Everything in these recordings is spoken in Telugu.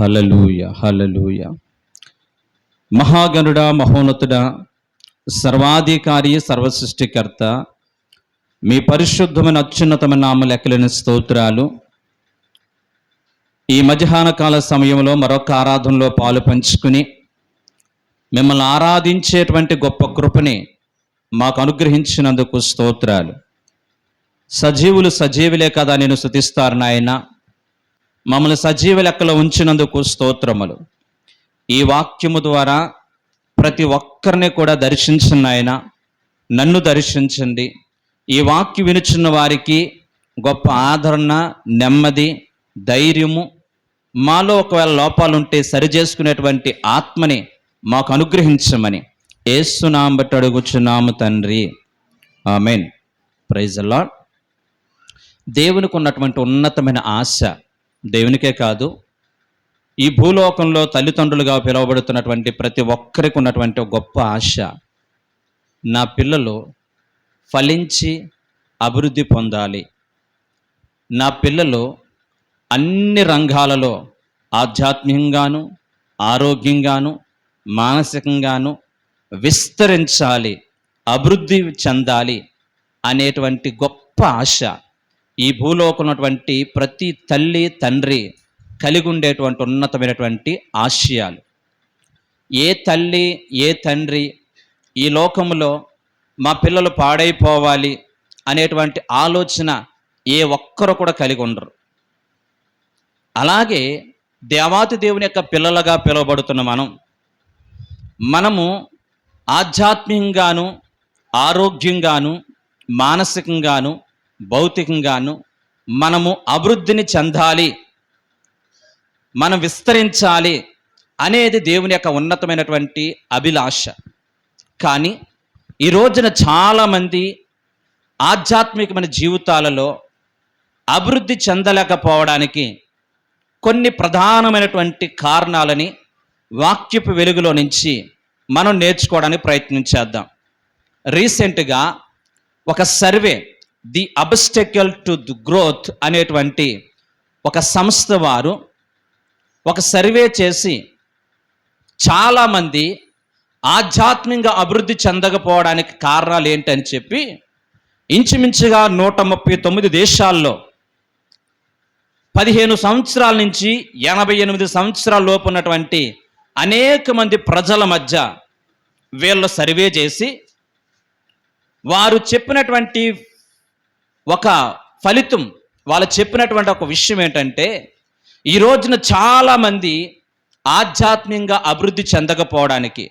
హల్లెలూయా హల్లెలూయా. మహాగణుడా, మహోన్నతుడా, సర్వాధికారి, సర్వసృష్టికర్త, మీ పరిశుద్ధమైన అత్యున్నతమైన నామ లెక్కలేని స్తోత్రాలు. ఈ మధ్యాహ్న కాల సమయంలో మరొక ఆరాధనలో పాలు పంచుకుని మిమ్మల్ని ఆరాధించేటువంటి గొప్ప కృపని మాకు అనుగ్రహించినందుకు స్తోత్రాలు. సజీవులు సజీవులే కదా నేను స్తుతిస్తారు నాయన. మమ్మల్ని సజీవ లెక్కలో ఉంచినందుకు స్తోత్రములు. ఈ వాక్యము ద్వారా ప్రతి ఒక్కరిని కూడా దర్శించండి నాయన. నన్ను దర్శించండి. ఈ వాక్యం వినుచున్న వారికి గొప్ప ఆదరణ, నెమ్మది, ధైర్యము, మాలో ఒకవేళ లోపాలుంటే సరిచేసుకునేటువంటి ఆత్మని మాకు అనుగ్రహించమని యేసు నామమున బట్టి అడుగుచున్నాము తండ్రి, ఆమేన్. Praise the lord. దేవునికి ఉన్నటువంటి ఉన్నతమైన ఆశ, దేవునికే కాదు, ఈ భూలోకంలో తల్లిదండ్రులుగా పిలువబడుతున్నటువంటి ప్రతి ఒక్కరికి ఉన్నటువంటి గొప్ప ఆశ, నా పిల్లలు ఫలించి అభివృద్ధి పొందాలి, నా పిల్లలు అన్ని రంగాలలో ఆధ్యాత్మికంగాను, ఆరోగ్యంగాను, మానసికంగాను విస్తరించాలి, అభివృద్ధి చెందాలి అనేటువంటి గొప్ప ఆశ ఈ భూలోకంలో ఉన్నటువంటి ప్రతి తల్లి తండ్రి కలిగి ఉండేటువంటి ఉన్నతమైనటువంటి ఆశయాలు. ఏ తల్లి ఏ తండ్రి ఈ లోకంలో మా పిల్లలు పాడైపోవాలి అనేటువంటి ఆలోచన ఏ ఒక్కరు కూడా కలిగి ఉండరు. అలాగే దేవాతి దేవుని యొక్క పిల్లలుగా పిలువబడుతున్న మనము ఆధ్యాత్మికంగాను, ఆరోగ్యంగాను, మానసికంగాను, భౌతికంగాను మనము అభివృద్ధిని చెందాలి, మనం విస్తరించాలి అనేది దేవుని యొక్క ఉన్నతమైనటువంటి అభిలాష. కానీ ఈ రోజున చాలామంది ఆధ్యాత్మికమైన జీవితాలలో అభివృద్ధి చెందలేకపోవడానికి కొన్ని ప్రధానమైనటువంటి కారణాలని వాక్యపు వెలుగులో నుంచి మనం నేర్చుకోవడానికి ప్రయత్నం చేద్దాం. రీసెంట్గా ఒక survey, the obstacle to the growth అనేటువంటి ఒక సంస్థ వారు ఒక సర్వే చేసి చాలామంది ఆధ్యాత్మికంగా అభివృద్ధి చెందకపోవడానికి కారణాలు ఏంటని చెప్పి ఇంచుమించుగా 139 దేశాల్లో 15 సంవత్సరాల నుంచి 88 సంవత్సరాల లోపు ఉన్నటువంటి అనేక మంది ప్రజల మధ్య వీళ్ళు సర్వే చేసి వారు చెప్పినటువంటి ఒక ఫలితం, వాళ్ళు చెప్పినటువంటి ఒక విషయం ఏంటంటే, ఈ రోజున చాలామంది ఆధ్యాత్మికంగా అభివృద్ధి చెందకపోవడానికి,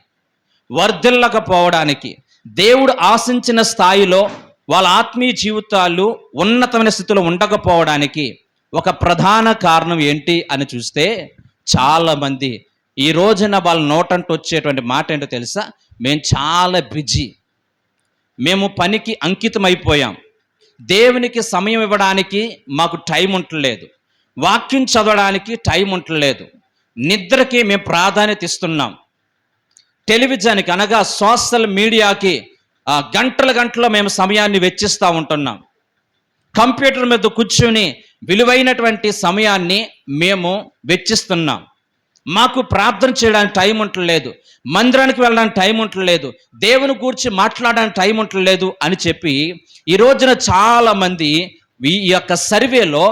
వర్ధిల్లకపోవడానికి, దేవుడు ఆశించిన స్థాయిలో వాళ్ళ ఆత్మీయ జీవితాలు ఉన్నతమైన స్థితిలో ఉండకపోవడానికి ఒక ప్రధాన కారణం ఏంటి అని చూస్తే, చాలామంది ఈ రోజున వాళ్ళ నోటంటూ వచ్చేటువంటి మాట ఏంటో తెలుసా? మేము చాలా బిజీ, మేము పనికి అంకితం అయిపోయాం, దేవునికి సమయం ఇవ్వడానికి మాకు టైం ఉండలేదు, వాక్యం చదవడానికి టైం ఉండలేదు, నిద్రకి మేము ప్రాధాన్యత ఇస్తున్నాం, టెలివిజన్కి అనగా సోషల్ మీడియాకి గంటల మేము సమయాన్ని వెచ్చిస్తూ ఉంటున్నాం, కంప్యూటర్ మీద కూర్చొని విలువైనటువంటి సమయాన్ని మేము వెచ్చిస్తున్నాం, మాకు ప్రార్థన చేయడానికి టైం ఉండలేదు, మందిరానికి వెళ్ళడానికి టైం ఉండలేదు, దేవుని గురించి మాట్లాడడానికి టైం ఉండలేదు అని చెప్పి ఈ రోజున చాలామంది ఈ యొక్క సర్వేలో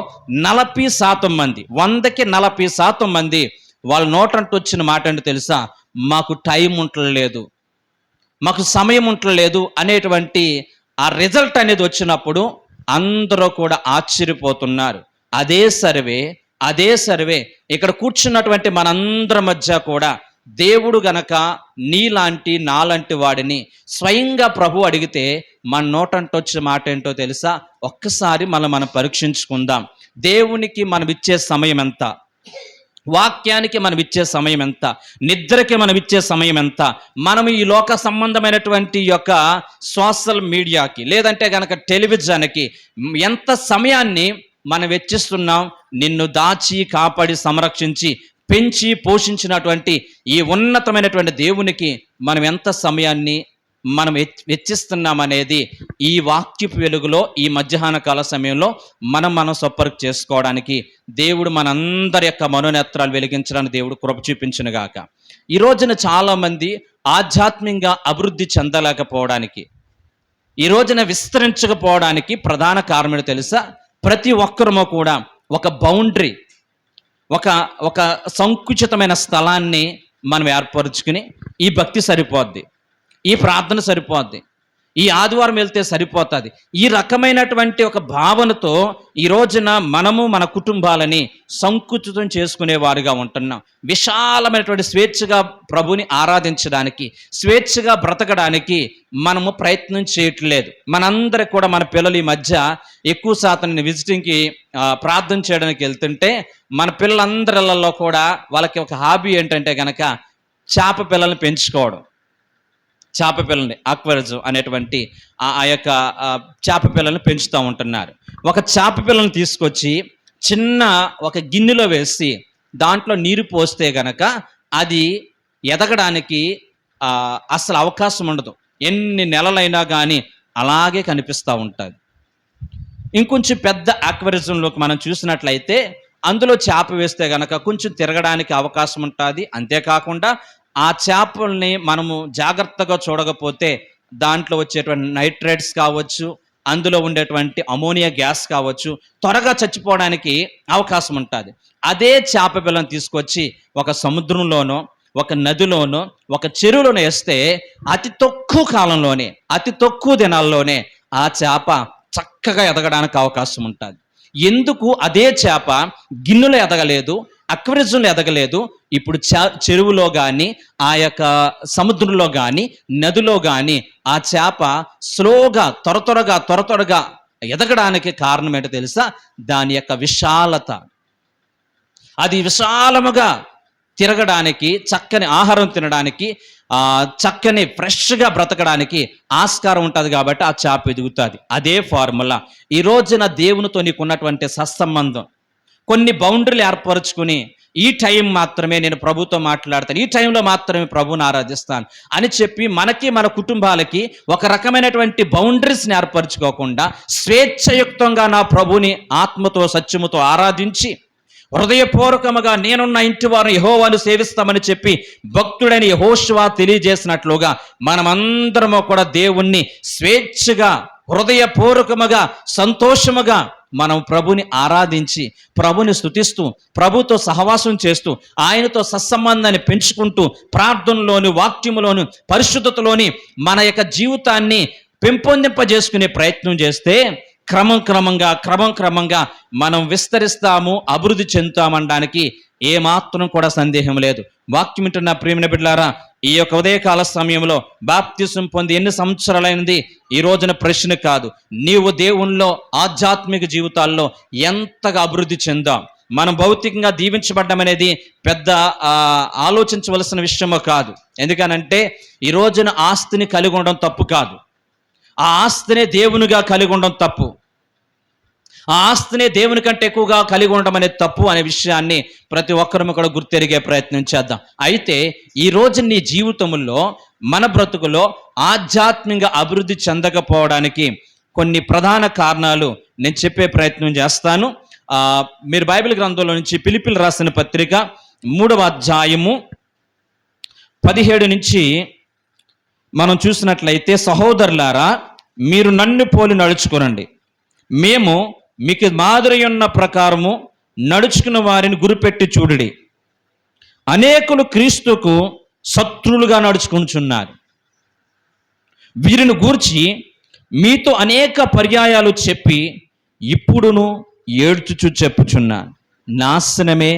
40% మంది, 100కి 40% మంది వాళ్ళ నోటంటూ వచ్చిన మాట ఏంటో తెలుసా? మాకు టైం ఉండలేదు, మాకు సమయం ఉండలేదు అనేటువంటి ఆ రిజల్ట్ అనేది వచ్చినప్పుడు అందరూ కూడా ఆశ్చర్యపోతున్నారు. అదే సర్వే ఇక్కడ కూర్చున్నటువంటి మనందరి మధ్య కూడా దేవుడు గనక నీలాంటి నాలాంటి వాడిని స్వయంగా ప్రభు అడిగితే మన నోటంటొచ్చే మాట ఏంటో తెలుసా? ఒక్కసారి మనం పరీక్షించుకుందాం. దేవునికి మనం ఇచ్చే సమయం ఎంత? వాక్యానికి మనం ఇచ్చే సమయం ఎంత? నిద్రకి మనం ఇచ్చే సమయం ఎంత? మనం ఈ లోక సంబంధమైనటువంటి యొక్క సోషల్ మీడియాకి లేదంటే కనుక టెలివిజన్కి ఎంత సమయాన్ని మనం వెచ్చిస్తున్నాం? నిన్ను దాచి కాపాడి సంరక్షించి పెంచి పోషించినటువంటి ఈ ఉన్నతమైనటువంటి దేవునికి మనం ఎంత సమయాన్ని మనం వెచ్చిస్తున్నాం అనేది ఈ వాక్యపు వెలుగులో ఈ మధ్యాహ్న కాల సమయంలో మనం సొప్పరికి చేసుకోవడానికి దేవుడు మనందరి యొక్క మనోనేత్రాలు వెలిగించడానికి దేవుడు కృప చూపించునుగాక. ఈ రోజున చాలామంది ఆధ్యాత్మికంగా అభివృద్ధి చెందలేకపోవడానికి, ఈ రోజున విస్తరించకపోవడానికి ప్రధాన కారణం తెలుసా? ప్రతి ఒక్కరము కూడా ఒక బౌండరీ, ఒక సంకుచితమైన స్థలాన్ని మనం ఏర్పరుచుకుని ఈ భక్తి సరిపోద్ది, ఈ ప్రార్థన సరిపోద్ది, ఈ ఆదివారం వెళ్తే సరిపోతుంది, ఈ రకమైనటువంటి ఒక భావనతో ఈ రోజున మనము మన కుటుంబాలని సంకుచితం చేసుకునేవారుగా ఉంటున్నాం. విశాలమైనటువంటి స్వేచ్ఛగా ప్రభుని ఆరాధించడానికి, స్వేచ్ఛగా బ్రతకడానికి మనము ప్రయత్నం చేయట్లేదు. మనందరికి కూడా మన పిల్లలు ఈ మధ్య ఎక్కువ శాతం విజిటింగ్కి ప్రార్థన చేయడానికి వెళ్తుంటే మన పిల్లలందరిలో కూడా వాళ్ళకి ఒక హాబీ ఏంటంటే కనుక చేప పిల్లల్ని పెంచుకోవడం. చేప పిల్లల్ని ఆక్వేరియం అనేటువంటి ఆ యొక్క చేప పిల్లల్ని పెంచుతూ ఉంటున్నారు. ఒక చేప పిల్లల్ని తీసుకొచ్చి చిన్న ఒక గిన్నెలో వేసి దాంట్లో నీరు పోస్తే గనక అది ఎదగడానికి అసలు అవకాశం ఉండదు. ఎన్ని నెలలైనా కానీ అలాగే కనిపిస్తూ ఉంటుంది. ఇంకొంచెం పెద్ద ఆక్వేరియంలోకి మనం చూసినట్లయితే అందులో చేప వేస్తే గనక కొంచెం తిరగడానికి అవకాశం ఉంటుంది. అంతేకాకుండా ఆ చేపల్ని మనము జాగ్రత్తగా చూడకపోతే దాంట్లో వచ్చేటువంటి నైట్రేట్స్ కావచ్చు, అందులో ఉండేటువంటి అమోనియా గ్యాస్ కావచ్చు, త్వరగా చచ్చిపోవడానికి అవకాశం ఉంటుంది. అదే చేప పిల్లని తీసుకొచ్చి ఒక సముద్రంలోనో, ఒక నదిలోనో, ఒక చెరువులోనో వేస్తే అతి తక్కువ కాలంలోనే, అతి తక్కువ దినాల్లోనే ఆ చేప చక్కగా ఎదగడానికి అవకాశం ఉంటుంది. ఎందుకు అదే చేప గిన్నెలో ఎదగలేదు, అక్వేరియంలో ఎదగలేదు? ఇప్పుడు చెరువులో కానీ, ఆ యొక్క సముద్రంలో కానీ, నదిలో కానీ ఆ చేప స్లోగా త్వరగా ఎదగడానికి కారణం ఏంటో తెలుసా? దాని యొక్క విశాలత. అది విశాలముగా తిరగడానికి, చక్కని ఆహారం తినడానికి, చక్కని ఫ్రెష్గా బ్రతకడానికి ఆస్కారం ఉంటుంది కాబట్టి ఆ చేప ఎదుగుతుంది. అదే ఫార్ములా ఈ రోజున దేవునితో నీకున్నటువంటి సత్సంబంధం. కొన్ని బౌండరీలు ఏర్పరచుకుని ఈ టైం మాత్రమే నేను ప్రభుతో మాట్లాడతాను, ఈ టైంలో మాత్రమే ప్రభుని ఆరాధిస్తాను అని చెప్పి మనకి మన కుటుంబాలకి ఒక రకమైనటువంటి బౌండరీస్ని ఏర్పరచుకోకుండా స్వేచ్ఛయుక్తంగా నా ప్రభుని ఆత్మతో సత్యముతో ఆరాధించి హృదయపూర్వకముగా నేనున్న ఇంటి వారు యెహోవాను సేవిస్తామని చెప్పి భక్తుడైన యెహోషువ తెలియజేసినట్లుగా మనమందరము కూడా దేవుణ్ణి స్వేచ్ఛగా, హృదయపూర్వకముగా, సంతోషముగా మనం ప్రభుని ఆరాధించి, ప్రభుని స్తుతిస్తూ, ప్రభుతో సహవాసం చేస్తూ, ఆయనతో సత్సంబంధాన్ని పెంచుకుంటూ, ప్రార్థనలోని, వాక్యములోని, పరిశుద్ధతలోని మన యొక్క జీవితాన్ని పెంపొందింపజేసుకునే ప్రయత్నం చేస్తే క్రమంగా మనం విస్తరిస్తాము, అభివృద్ధి చెందుతామనడానికి ఏమాత్రం కూడా సందేహం లేదు. వాక్యం వింటున్న ప్రియమైన బిడ్డలారా, ఈ యొక్క ఉదయకాల సమయంలో బాప్తిసం పొంది ఎన్ని సంవత్సరాలైనది ఈ రోజున ప్రశ్న కాదు. నీవు దేవునిలో ఆధ్యాత్మిక జీవితాల్లో ఎంతగా అభివృద్ధి చెందాం. మనం భౌతికంగా దీవించబడ్డం అనేది పెద్ద ఆలోచించవలసిన విషయమో కాదు. ఎందుకనంటే ఈ రోజున ఆస్తిని కలిగి ఉండడం తప్పు కాదు, ఆ ఆస్తినే దేవునిగా కలిగి ఉండడం తప్పు, ఆ ఆస్తినే దేవుని కంటే ఎక్కువగా కలిగి ఉండడం అనేది తప్పు అనే విషయాన్ని ప్రతి ఒక్కరూ కూడా గుర్తెరిగే ప్రయత్నం చేద్దాం. అయితే ఈ రోజు నీ జీవితంలో, మన బ్రతుకులో ఆధ్యాత్మికంగా అభివృద్ధి చెందకపోవడానికి కొన్ని ప్రధాన కారణాలు నేను చెప్పే ప్రయత్నం చేస్తాను. మీరు బైబిల్ గ్రంథంలో నుంచి ఫిలిప్పీయులకు రాసిన పత్రిక 3వ అధ్యాయము 17 నుంచి మనం చూసినట్లయితే, సహోదరులారా మీరు నన్ను పోలి నడుచుకోనండి, మేము మీకు మాదిరి ఉన్న ప్రకారము నడుచుకున్న వారిని గురిపెట్టి చూడుడి. అనేకులు క్రీస్తుకు శత్రులుగా నడుచుకుంటున్నారు. వీరిని గూర్చి మీతో అనేక పర్యాయాలు చెప్పి ఇప్పుడును ఏడ్చుచు చెప్పుచున్నాను, నాశనమే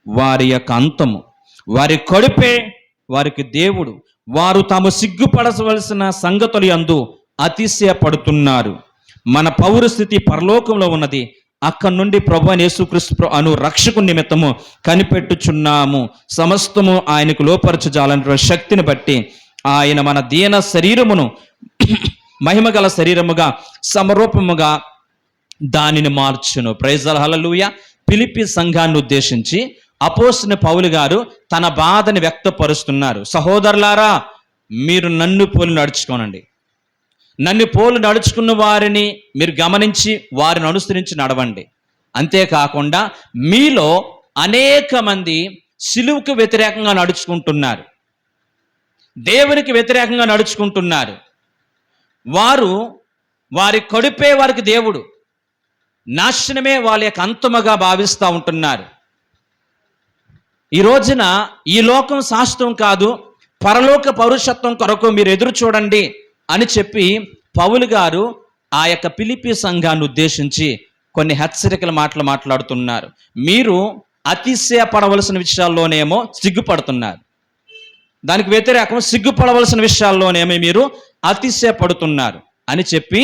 వారి యొక్క అంతము, వారి కడుపే వారికి దేవుడు, వారు తాము సిగ్గుపడవలసిన సంగతులు యందు అతిశయపడుతున్నారు. మన పౌరస్థితి పరలోకంలో ఉన్నది, అక్కడి నుండి ప్రభువైన యేసుక్రీస్తు అను రక్షకు నిమిత్తము కనిపెట్టుచున్నాము. సమస్తము ఆయనకు లోపరచజాలన్న శక్తిని బట్టి ఆయన మన దీన శరీరమును మహిమగల శరీరముగా సమరూపముగా దానిని మార్చును. ప్రైజ్ హల్లెలూయా. ఫిలిప్పీ సంఘాన్ని ఉద్దేశించి అపోస్తలుడైన పౌలు గారు తన బాధని వ్యక్తపరుస్తున్నారు. సహోదరులారా మీరు నన్ను పోలి నడుచుకోనండి. నన్ను పోలి నడుచుకున్న వారిని మీరు గమనించి వారిని అనుసరించి నడవండి. అంతేకాకుండా మీలో అనేక మంది సిలువుకు వ్యతిరేకంగా నడుచుకుంటున్నారు, దేవునికి వ్యతిరేకంగా నడుచుకుంటున్నారు. వారి కడుపే వారికి దేవుడు, నాశనమే వాళ్ళ యొక్క అంతముగా భావిస్తూ ఉంటున్నారు. ఈ రోజున ఈ లోకం శాశ్వతం కాదు, పరలోక పౌరుషత్వం కొరకు మీరు ఎదురు చూడండి అని చెప్పి పౌలు గారు ఆ యొక్క ఫిలిప్పీ సంఘాన్ని ఉద్దేశించి కొన్ని హెచ్చరికల మాటలు మాట్లాడుతున్నారు. మీరు అతిశయపడవలసిన విషయాల్లోనేమో సిగ్గుపడుతున్నారు, దానికి వ్యతిరేకం సిగ్గుపడవలసిన విషయాల్లోనేమో మీరు అతిశయపడుతున్నారు అని చెప్పి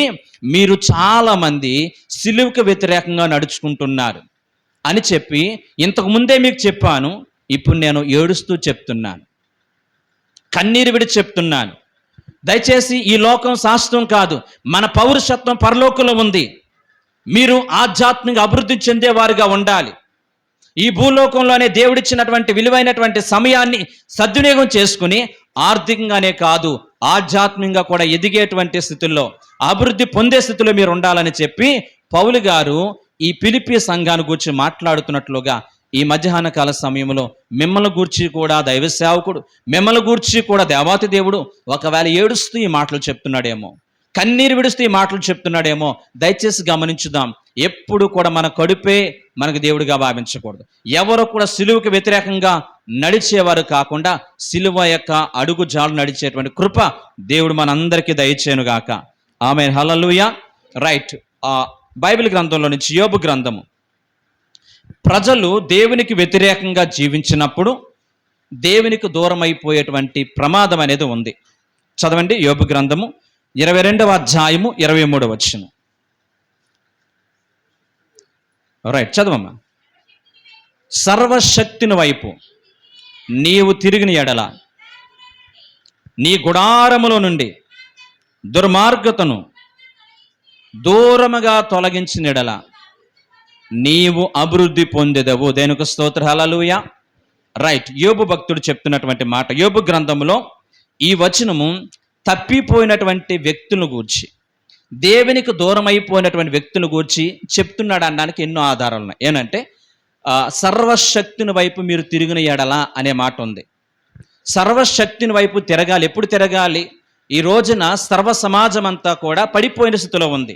మీరు చాలామంది సిలువుకు వ్యతిరేకంగా నడుచుకుంటున్నారు అని చెప్పి ఇంతకు ముందే మీకు చెప్పాను. ఇప్పుడు నేను ఏడుస్తూ చెప్తున్నాను, కన్నీరు విడి చెప్తున్నాను. దయచేసి ఈ లోకం శాశ్వతం కాదు, మన పౌరుషత్వం పరలోకంలో ఉంది. మీరు ఆధ్యాత్మిక అభివృద్ధి చెందేవారుగా ఉండాలి. ఈ భూలోకంలోనే దేవుడిచ్చినటువంటి విలువైనటువంటి సమయాన్ని సద్వినియోగం చేసుకుని ఆర్థికంగానే కాదు ఆధ్యాత్మికంగా కూడా ఎదిగేటువంటి స్థితుల్లో, అభివృద్ధి పొందే స్థితిలో మీరు ఉండాలని చెప్పి పౌలు గారు ఈ ఫిలిప్పీ సంఘాన్ని గూర్చి మాట్లాడుతున్నట్లుగా ఈ మధ్యాహ్న కాల సమయంలో మిమ్మల్ని గూర్చి కూడా దైవ సేవకుడు, మిమ్మల్ని గూర్చి కూడా దేవాతి దేవుడు ఒకవేళ ఏడుస్తూ ఈ మాటలు చెప్తున్నాడేమో, కన్నీరు విడుస్తూ ఈ మాటలు చెప్తున్నాడేమో. దయచేసి గమనించుదాం. ఎప్పుడు కూడా మన కడుపే మనకు దేవుడిగా భావించకూడదు. ఎవరు కూడా సిలువకు వ్యతిరేకంగా నడిచేవారు కాకుండా సిలువ యొక్క అడుగు జాలు నడిచేటువంటి కృప దేవుడు మనందరికీ దయచేయునుగాక. ఆమేన్, హల్లెలూయా. రైట్. బైబిల్ గ్రంథంలో నుంచి యోబు గ్రంథము. ప్రజలు దేవునికి వ్యతిరేకంగా జీవించినప్పుడు దేవునికి దూరం అయిపోయేటువంటి ప్రమాదం అనేది ఉంది. చదవండి యోబు గ్రంథము 22వ అధ్యాయము 23వ వచనం. రైట్, చదవమ్మా. సర్వశక్తిని వైపు నీవు తిరిగిన ఎడల, నీ గుడారములో నుండి దుర్మార్గతను దూరముగా తొలగించిన ఎడల నీవు అభివృద్ధి పొందెదవు. దేనికి స్తోత్రం, హల్లెలూయా. రైట్. యోబు భక్తుడు చెప్తున్నటువంటి మాట. యోబు గ్రంథములో ఈ వచనము తప్పిపోయినటువంటి వ్యక్తులను గూర్చి, దేవునికి దూరం అయిపోయినటువంటి వ్యక్తులను గూర్చి చెప్తున్నాడు అనడానికి ఎన్నో ఆధారాలు ఉన్నాయి. ఏంటంటే సర్వశక్తిని వైపు మీరు తిరిగిన ఎడల అనే మాట ఉంది. సర్వశక్తిని వైపు తిరగాలి. ఎప్పుడు తిరగాలి? ఈ రోజున సర్వ సమాజం అంతా కూడా పడిపోయిన స్థితిలో ఉంది.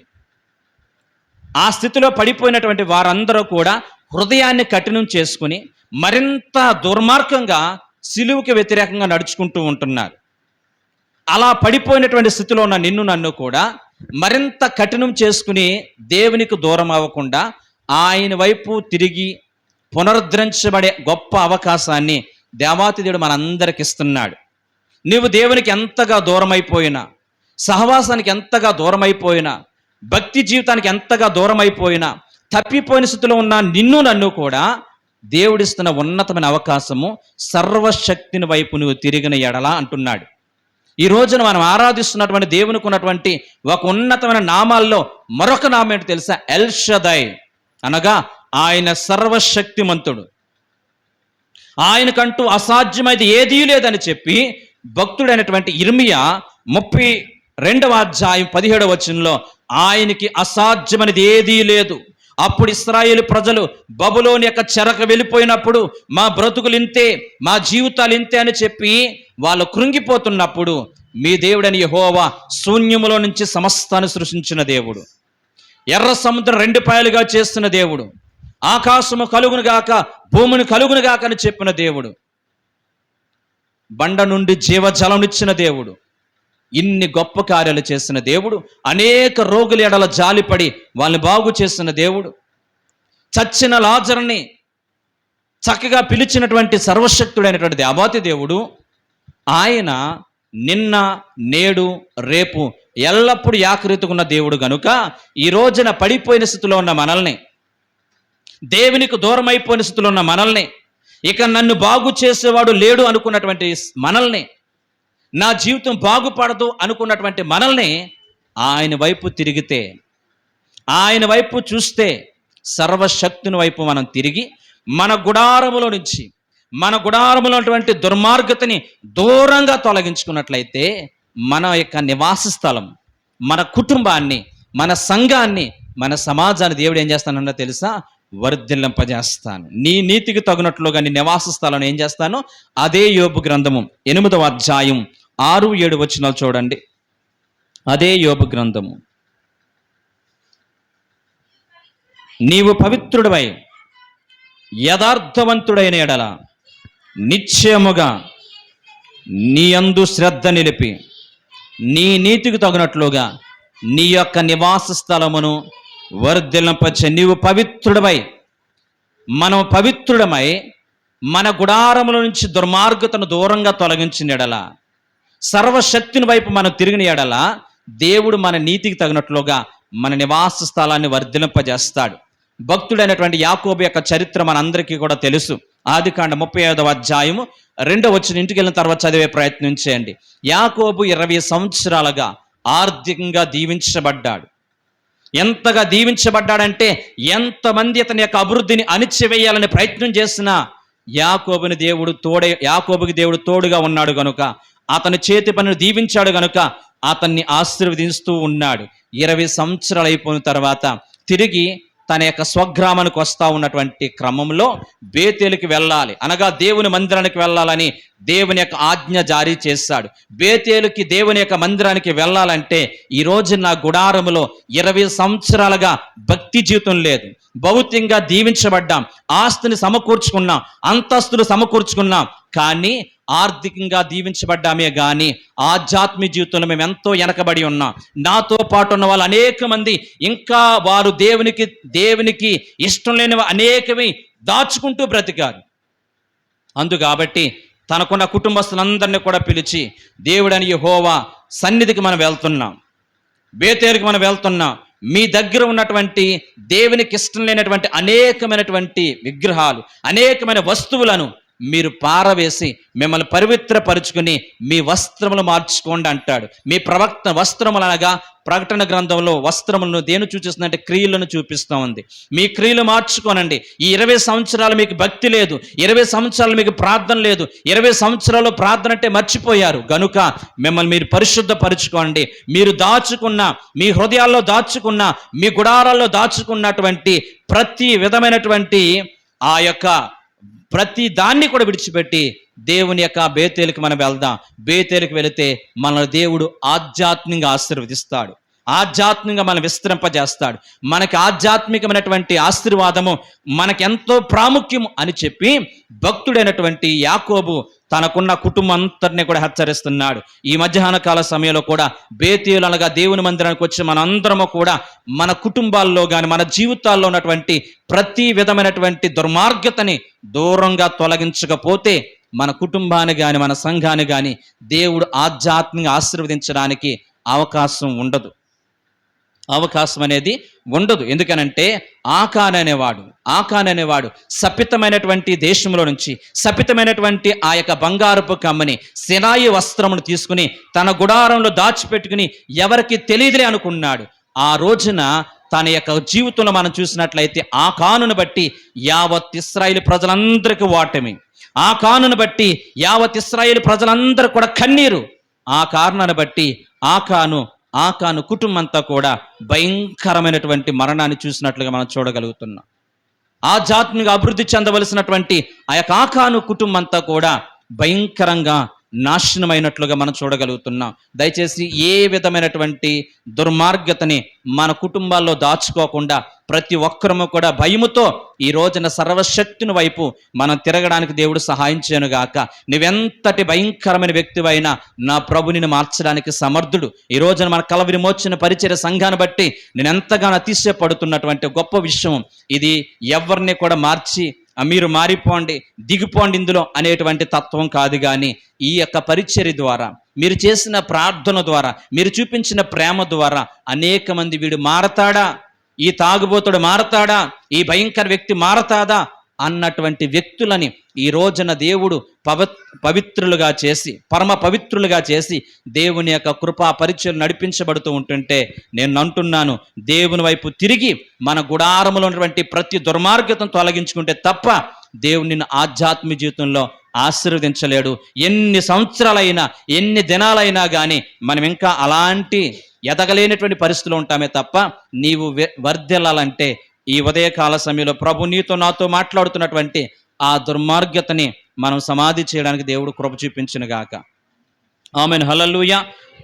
ఆ స్థితిలో పడిపోయినటువంటి వారందరూ కూడా హృదయాన్ని కఠినం చేసుకుని మరింత దుర్మార్గంగా సిలువుకి వ్యతిరేకంగా నడుచుకుంటూ ఉంటున్నారు. అలా పడిపోయినటువంటి స్థితిలో ఉన్న నిన్ను నన్ను కూడా మరింత కఠినం చేసుకుని దేవునికి దూరం అవ్వకుండా ఆయన వైపు తిరిగి పునరుద్ధరించబడే గొప్ప అవకాశాన్ని దేవాతి దేవుడు మనందరికి ఇస్తున్నాడు. నీవు దేవునికి ఎంతగా దూరం అయిపోయినా, సహవాసానికి ఎంతగా దూరం అయిపోయినా, భక్తి జీవితానికి ఎంతగా దూరం అయిపోయినా, తప్పిపోయిన స్థితిలో ఉన్న నిన్ను నన్ను కూడా దేవుడిస్తున్న ఉన్నతమైన అవకాశము సర్వశక్తిని వైపు నువ్వు తిరిగిన ఎడల అంటున్నాడు. ఈ రోజున మనం ఆరాధిస్తున్నటువంటి దేవునికి ఉన్నటువంటి ఒక ఉన్నతమైన నామాల్లో మరొక నామం ఏంటో తెలుసా? ఎల్ షదై, అనగా ఆయన సర్వశక్తిమంతుడు. ఆయనకంటూ అసాధ్యమైనది ఏదీ లేదని చెప్పి భక్తుడైనటువంటి ఇర్మియా 32వ అధ్యాయం 17వ వచనంలో ఆయనకి అసాధ్యమైనది ఏదీ లేదు. అప్పుడు ఇశ్రాయేలు ప్రజలు బబులోని యొక్క చెరకు వెళ్ళిపోయినప్పుడు మా బ్రతుకులు ఇంతే, మా జీవితాలు ఇంతే అని చెప్పి వాళ్ళు కృంగిపోతున్నప్పుడు మీ దేవుడని యెహోవా శూన్యములో నుంచి సమస్తాన్ని సృష్టించిన దేవుడు, ఎర్ర సముద్రం 2 పాయలుగా చేస్తున్న దేవుడు, ఆకాశము కలుగును గాక భూమిని కలుగును గాక అని చెప్పిన దేవుడు, బండ నుండి జీవజలమునిచ్చిన దేవుడు, ఇన్ని గొప్ప కార్యాలు చేసిన దేవుడు, అనేక రోగుల ఎడల జాలిపడి వాళ్ళని బాగు చేసిన దేవుడు, చచ్చిన లాజరుని చక్కగా పిలిచినటువంటి సర్వశక్తుడైనటువంటి దేవాతి దేవుడు, ఆయన నిన్న నేడు రేపు ఎల్లప్పుడూ ఏకరీతిగా ఉన్న దేవుడు గనుక ఈ రోజున పడిపోయిన స్థితిలో ఉన్న మనల్ని, దేవునికి దూరం అయిపోయిన స్థితిలో ఉన్న మనల్ని, ఇక నన్ను బాగు చేసేవాడు లేడు అనుకున్నటువంటి మనల్ని, నా జీవితం బాగుపడదు అనుకున్నటువంటి మనల్ని ఆయన వైపు తిరిగితే, ఆయన వైపు చూస్తే, సర్వశక్తిని వైపు మనం తిరిగి మన గుడారములో నుంచి, మన గుడారములో ఉన్నటువంటి దుర్మార్గతని దూరంగా తొలగించుకున్నట్లయితే మన యొక్క నివాస స్థలం, మన కుటుంబాన్ని, మన సంఘాన్ని, మన సమాజాన్ని దేవుడు ఏం చేస్తానన్నా తెలుసా? వర్ధిల్లింపజేస్తాను. నీ నీతికి తగినట్లుగా నీ నివాస స్థలం ఏం చేస్తాను? అదే యోబు గ్రంథము 8వ అధ్యాయం 6-7 వచనాలు చూడండి. అదే యోబు గ్రంథము. నీవు పవిత్రుడివై యథార్థవంతుడైన ఎడల నిశ్చయముగా నీ యందు శ్రద్ధ నిలిపి నీ నీతికి తగినట్లుగా నీ యొక్క నివాస స్థలమును వర్ధిల్లింపచే. నీవు పవిత్రుడమై, మనం పవిత్రుడమై మన గుడారముల నుంచి దుర్మార్గతను దూరంగా తొలగించిన ఎడల, సర్వశక్తిని వైపు మనం తిరిగిన ఎడల దేవుడు మన నీతికి తగినట్లుగా మన నివాస స్థలాన్ని వర్ధిల్లింపజేస్తాడు. భక్తుడైనటువంటి యాకోబు యొక్క చరిత్ర మనందరికీ కూడా తెలుసు. ఆదికాండం 35వ అధ్యాయము 2వ వచనం ఇంటికి వెళ్ళిన తర్వాత చదివే ప్రయత్నం చేయండి. యాకోబు 20 సంవత్సరాలుగా ఆర్థికంగా దీవించబడ్డాడు. ఎంతగా దీవించబడ్డాడంటే ఎంతమంది అతని యొక్క అభివృద్ధిని అణిచివేయాలని ప్రయత్నం చేసినా యాకోబుకి దేవుడు తోడుగా ఉన్నాడు గనుక, అతని చేతి పనిని దీవించాడు గనుక అతన్ని ఆశీర్వదిస్తూ ఉన్నాడు. 20 సంవత్సరాలు అయిపోయిన తర్వాత తిరిగి తన యొక్క స్వగ్రామానికి వస్తూ ఉన్నటువంటి క్రమంలో బేతేలుకి వెళ్ళాలి, అనగా దేవుని మందిరానికి వెళ్ళాలని దేవుని యొక్క ఆజ్ఞ జారీ చేశాడు. బేతేలుకి దేవుని యొక్క మందిరానికి వెళ్ళాలంటే ఈరోజు నా గుడారములో 20 సంవత్సరాలుగా భక్తి జీవితం లేదు. భౌతికంగా దీవించబడ్డాం, ఆస్తిని సమకూర్చుకున్నాం, అంతస్తులు సమకూర్చుకున్నాం, కానీ ఆర్థికంగా దీవించబడ్డామే కానీ ఆధ్యాత్మిక జీవితంలో మేము ఎంతో వెనకబడి ఉన్నాం. నాతో పాటు ఉన్న వాళ్ళు అనేక మంది ఇంకా వారు దేవునికి ఇష్టం లేని అనేకవి దాచుకుంటూ బ్రతికారు. కాబట్టి తనకున్న కుటుంబస్తులందరినీ కూడా పిలిచి, దేవుడని యెహోవా సన్నిధికి మనం వెళ్తున్నాం, బేతేలుకి మనం వెళ్తున్నాం, మీ దగ్గర ఉన్నటువంటి దేవునికి ఇష్టం లేనటువంటి అనేకమైనటువంటి విగ్రహాలు, అనేకమైన వస్తువులను మీరు పారవేసి మిమ్మల్ని పవిత్రపరుచుకుని మీ వస్త్రములు మార్చుకోండి అంటాడు. మీ ప్రవక్త వస్త్రములు అనగా ప్రకటన గ్రంథంలో వస్త్రములను దేని చూపిస్తుందంటే క్రియలను చూపిస్తూ ఉంది. మీ క్రియలు మార్చుకోనండి. ఈ 20 సంవత్సరాలు మీకు భక్తి లేదు, 20 సంవత్సరాలు మీకు ప్రార్థన లేదు, 20 సంవత్సరాలు ప్రార్థన అంటే మర్చిపోయారు గనుక మిమ్మల్ని మీరు పరిశుద్ధపరుచుకోండి. మీరు దాచుకున్న, మీ హృదయాల్లో దాచుకున్న, మీ గుడారాల్లో దాచుకున్నటువంటి ప్రతి విధమైనటువంటి ఆ యొక్క ప్రతి దాన్ని కూడా విడిచిపెట్టి దేవుని యొక్క బేతేలుకి మనం వెళ్దాం. బేతేలుకి వెళితే మన దేవుడు ఆధ్యాత్మికంగా ఆశీర్వదిస్తాడు, ఆధ్యాత్మికంగా మనం విస్తరింపజేస్తాడు. మనకి ఆధ్యాత్మికమైనటువంటి ఆశీర్వాదము మనకెంతో ప్రాముఖ్యం అని చెప్పి భక్తుడైనటువంటి యాకోబు తనకున్న కుటుంబం అంతటినీ కూడా హెచ్చరిస్తున్నాడు. ఈ మధ్యాహ్న కాల సమయంలో కూడా బేతేలు అనగా దేవుని మందిరానికి వచ్చి మనందరము కూడా మన కుటుంబాల్లో కానీ మన జీవితాల్లో ఉన్నటువంటి ప్రతి విధమైనటువంటి దుర్మార్గతని దూరంగా తొలగించకపోతే మన కుటుంబాన్ని కానీ మన సంఘాన్ని కానీ దేవుడు ఆధ్యాత్మికంగా ఆశీర్వదించడానికి అవకాశం అనేది ఉండదు. ఎందుకనంటే ఆకాన్ అనేవాడు శపితమైనటువంటి దేశంలో నుంచి శపితమైనటువంటి ఆ యొక్క బంగారపు కమ్మని సినాయి వస్త్రమును తీసుకుని తన గుడారంలో దాచిపెట్టుకుని ఎవరికి తెలియదులే అనుకున్నాడు. ఆ రోజున తన యొక్క జీవితంలో మనం చూసినట్లయితే ఆకానును బట్టి యావత్ ఇశ్రాయేలు ప్రజలందరికీ ఓటమి, ఆకానును బట్టి యావత్ ఇశ్రాయేలు ప్రజలందరూ కూడా కన్నీరు. ఆ కారణాన్ని బట్టి ఆకాను కుటుంబం అంతా కూడా భయంకరమైనటువంటి మరణాన్ని చూసినట్లుగా మనం చూడగలుగుతున్నాం. ఆధ్యాత్మిక అభివృద్ధి చెందవలసినటువంటి ఆ యొక్క ఆకాను కుటుంబం అంతా కూడా భయంకరంగా నాశనమైనట్లుగా మనం చూడగలుగుతున్నాం. దయచేసి ఏ విధమైనటువంటి దుర్మార్గతని మన కుటుంబాల్లో దాచుకోకుండా ప్రతి ఒక్కరము కూడా భయముతో ఈ రోజున సర్వశక్తిని వైపు మనం తిరగడానికి దేవుడు సహాయం చేయనుగాక. నువ్వెంతటి భయంకరమైన వ్యక్తివైనా నా ప్రభు నిన్ను మార్చడానికి సమర్థుడు. ఈ రోజున మన కలవరి మోచిన పరిచర్య సంఘాన్ని బట్టి నేను ఎంతగానో అతిశయపడుతున్నటువంటి గొప్ప విషయం ఇది. ఎవరిని కూడా మార్చి మీరు మారిపోండి, దిగిపోండి ఇందులో అనేటువంటి తత్వం కాదు. కానీ ఈ యొక్క పరిచర్య ద్వారా, మీరు చేసిన ప్రార్థన ద్వారా, మీరు చూపించిన ప్రేమ ద్వారా అనేక మంది వీడు మారతాడా, ఈ తాగుబోతుడు మారతాడా, ఈ భయంకర వ్యక్తి మారతాదా అన్నటువంటి వ్యక్తులని ఈ రోజున దేవుడు పవిత్రులుగా చేసి, పరమ పవిత్రులుగా చేసి దేవుని యొక్క కృపా పరిచయం నడిపించబడుతూ ఉంటుంటే నేను అంటున్నాను, దేవుని వైపు తిరిగి మన గుడారములో ఉన్నటువంటి ప్రతి దుర్మార్గతను తొలగించుకుంటే తప్ప దేవుడు నిన్ను ఆధ్యాత్మిక జీవితంలో ఆశీర్వదించలేడు. ఎన్ని సంవత్సరాలైనా, ఎన్ని దినాలైనా కానీ మనం ఇంకా అలాంటి ఎదగలేనటువంటి పరిస్థితులు ఉంటామే తప్ప, నీవు వర్ధిల్లాలంటే ఈ ఉదయకాల సమయంలో ప్రభు నీతో నాతో మాట్లాడుతున్నటువంటి ఆ దుర్మార్గతని మనం సమాధి చేయడానికి దేవుడు కృప చూపించును గాక. ఆమేన్. హల్లెలూయా,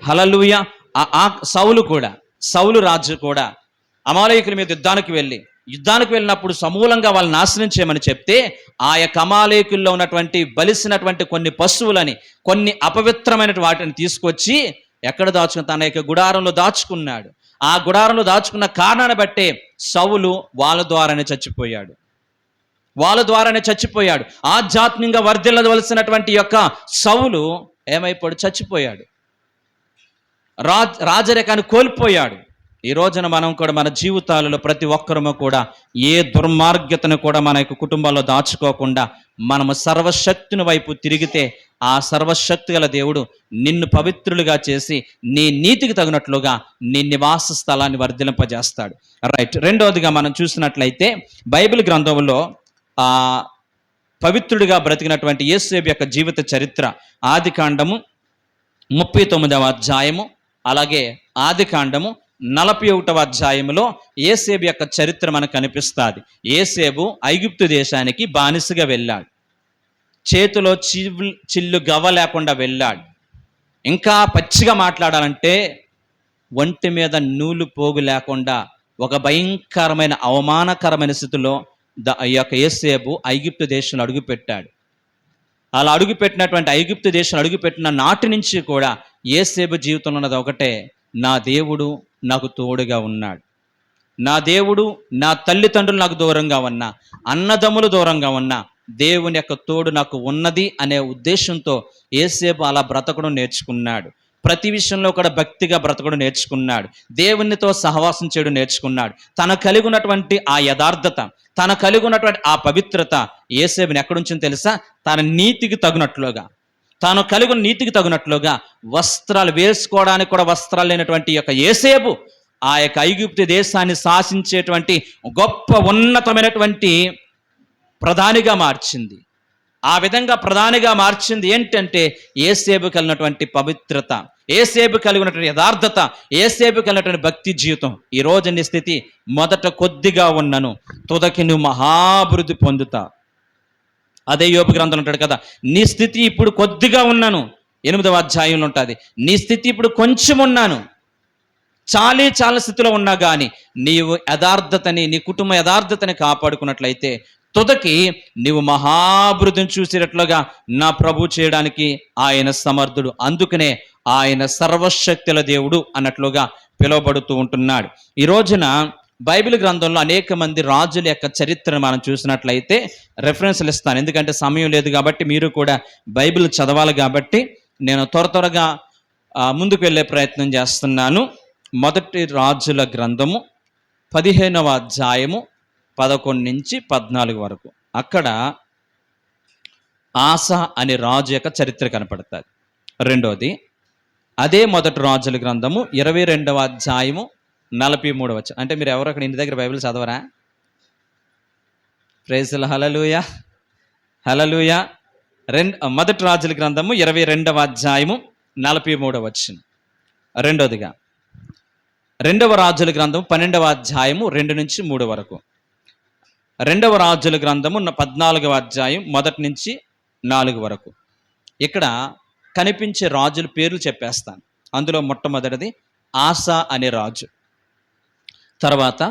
హల్లెలూయా. ఆ సౌలు రాజు కూడా అమాలేకుల మీద యుద్ధానికి వెళ్ళినప్పుడు సమూలంగా వాళ్ళని నాశనం చేయమని చెప్తే, ఆ యొక్క అమాలేకుల్లో ఉన్నటువంటి బలిసినటువంటి కొన్ని పశువులని, కొన్ని అపవిత్రమైన వాటిని తీసుకొచ్చి ఎక్కడ దాచుకుని తన యొక్క గుడారంలో దాచుకున్నాడు. ఆ గుడారంలో దాచుకున్న కారణాన్ని బట్టే సౌలు వాళ్ళ ద్వారానే చచ్చిపోయాడు. ఆధ్యాత్మికంగా వర్ధిల్లవలసినటువంటి యొక్క సౌలు ఏమైపోయాడు? చచ్చిపోయాడు. రాజరికాన్ని కోల్పోయాడు. ఈ రోజున మనం కూడా మన జీవితాలలో ప్రతి ఒక్కరము కూడా ఏ దుర్మార్గతను కూడా మన యొక్క కుటుంబాల్లో దాచుకోకుండా మనము సర్వశక్తిని వైపు తిరిగితే, ఆ సర్వశక్తి గల దేవుడు నిన్ను పవిత్రులుగా చేసి నీ నీతికి తగినట్లుగా నీ నివాస స్థలాన్ని వర్ధిలింపజేస్తాడు. రైట్. రెండవదిగా మనం చూసినట్లయితే బైబిల్ గ్రంథంలో పవిత్రుడిగా బ్రతికినటువంటి యేసేపు యొక్క జీవిత చరిత్ర ఆదికాండము 39వ అధ్యాయము, అలాగే ఆదికాండము 41వ అధ్యాయంలో యేసేపు యొక్క చరిత్ర మనకు కనిపిస్తుంది. యేసేపు ఐగుప్తు దేశానికి బానిసగా వెళ్ళాడు. చేతిలో చిల్లు గవ్వ లేకుండా వెళ్ళాడు. ఇంకా పచ్చిగా మాట్లాడాలంటే ఒంటి మీద నూలు పోగు లేకుండా ఒక భయంకరమైన అవమానకరమైన స్థితిలో ఈ యొక్క యేసేపు ఐగుప్తు దేశంలో అడుగుపెట్టాడు. అలా అడుగుపెట్టినటువంటి ఐగుప్తు దేశంలో అడుగుపెట్టిన నాటి నుంచి కూడా యేసేపు జీవితంలో ఉన్నది ఒకటే: నా దేవుడు నాకు తోడుగా ఉన్నాడు. నా దేవుడు, నా తల్లిదండ్రులు నాకు దూరంగా ఉన్నా, అన్నదమ్ములు దూరంగా ఉన్నా, దేవుని యొక్క తోడు నాకు ఉన్నది అనే ఉద్దేశంతో యేసేపు అలా బ్రతకడం నేర్చుకున్నాడు. ప్రతి విషయంలో కూడా భక్తిగా బ్రతకడం నేర్చుకున్నాడు. దేవునితో సహవాసం చేయడం నేర్చుకున్నాడు. తన కలిగి ఉన్నటువంటి ఆ యథార్థత, తన కలిగి ఉన్నటువంటి ఆ పవిత్రత యేసేపుని ఎక్కడుంచిందో తెలుసా? తన నీతికి తగినట్లుగా, తాను కలిగిన నీతికి తగినట్లుగా వస్త్రాలు వేసుకోవడానికి కూడా వస్త్రాలు లేనటువంటి యొక్క యేసేపు ఆ యొక్క ఐగుప్తు దేశాన్ని శాసించేటువంటి గొప్ప ఉన్నతమైనటువంటి ప్రధానిగా మార్చింది. ఆ విధంగా ప్రధానిగా మార్చింది ఏంటంటే యేసేపు కలిగినటువంటి పవిత్రత, యేసేపు కలిగినటువంటి యథార్థత, యేసేపు కలిగినటువంటి భక్తి జీవితం. ఈ రోజు నీ స్థితి మొదట కొద్దిగా ఉన్నను, తుదకి నువ్వు మహాభివృద్ధి పొందుతా. అదే యోబు గ్రంథంలో ఉంటాడు కదా, నీ స్థితి ఇప్పుడు కొద్దిగా ఉన్నాను, 8వ అధ్యాయంలో ఉంటుంది. నీ స్థితి ఇప్పుడు కొంచెం ఉన్నాను, చాలా స్థితిలో ఉన్నా కానీ నీవు యథార్థతని, నీ కుటుంబ యథార్థతని కాపాడుకున్నట్లయితే తుదకి నీవు మహాభివృద్ధిని చూసేటట్లుగా నా ప్రభు చేయడానికి ఆయన సమర్థుడు. అందుకనే ఆయన సర్వశక్తుల దేవుడు అన్నట్లుగా పిలువబడుతూ ఉంటున్నాడు. ఈ రోజున బైబిల్ గ్రంథంలో అనేక మంది రాజుల యొక్క చరిత్రను మనం చూసినట్లయితే రెఫరెన్స్లు ఇస్తాను, ఎందుకంటే సమయం లేదు కాబట్టి, మీరు కూడా బైబిల్ చదవాలి కాబట్టి నేను త్వరగా ముందుకు వెళ్ళే ప్రయత్నం చేస్తున్నాను. మొదటి రాజుల గ్రంథము 15వ అధ్యాయము 11 నుంచి 14 వరకు. అక్కడ ఆసా అనే రాజు యొక్క చరిత్ర కనపడుతుంది. రెండోది అదే మొదటి రాజుల గ్రంథము 22వ అధ్యాయము 43వ వచనం. అంటే మీరు ఎవరు అక్కడ ఇంటి దగ్గర బైబిల్ చదవరా? ప్రైజ్ హల్లెలూయా, హల్లెలూయా. మొదటి రాజుల గ్రంథము 22వ అధ్యాయము 43వ వచనం. రెండోదిగా 2వ రాజుల గ్రంథం 12వ అధ్యాయము 2 నుంచి 3 వరకు. 2వ రాజుల గ్రంథము 14వ అధ్యాయం 1 నుంచి 4 వరకు. ఇక్కడ కనిపించే రాజుల పేర్లు చెప్పేస్తాను. అందులో మొట్టమొదటిది ఆసా అనే రాజు, తర్వాత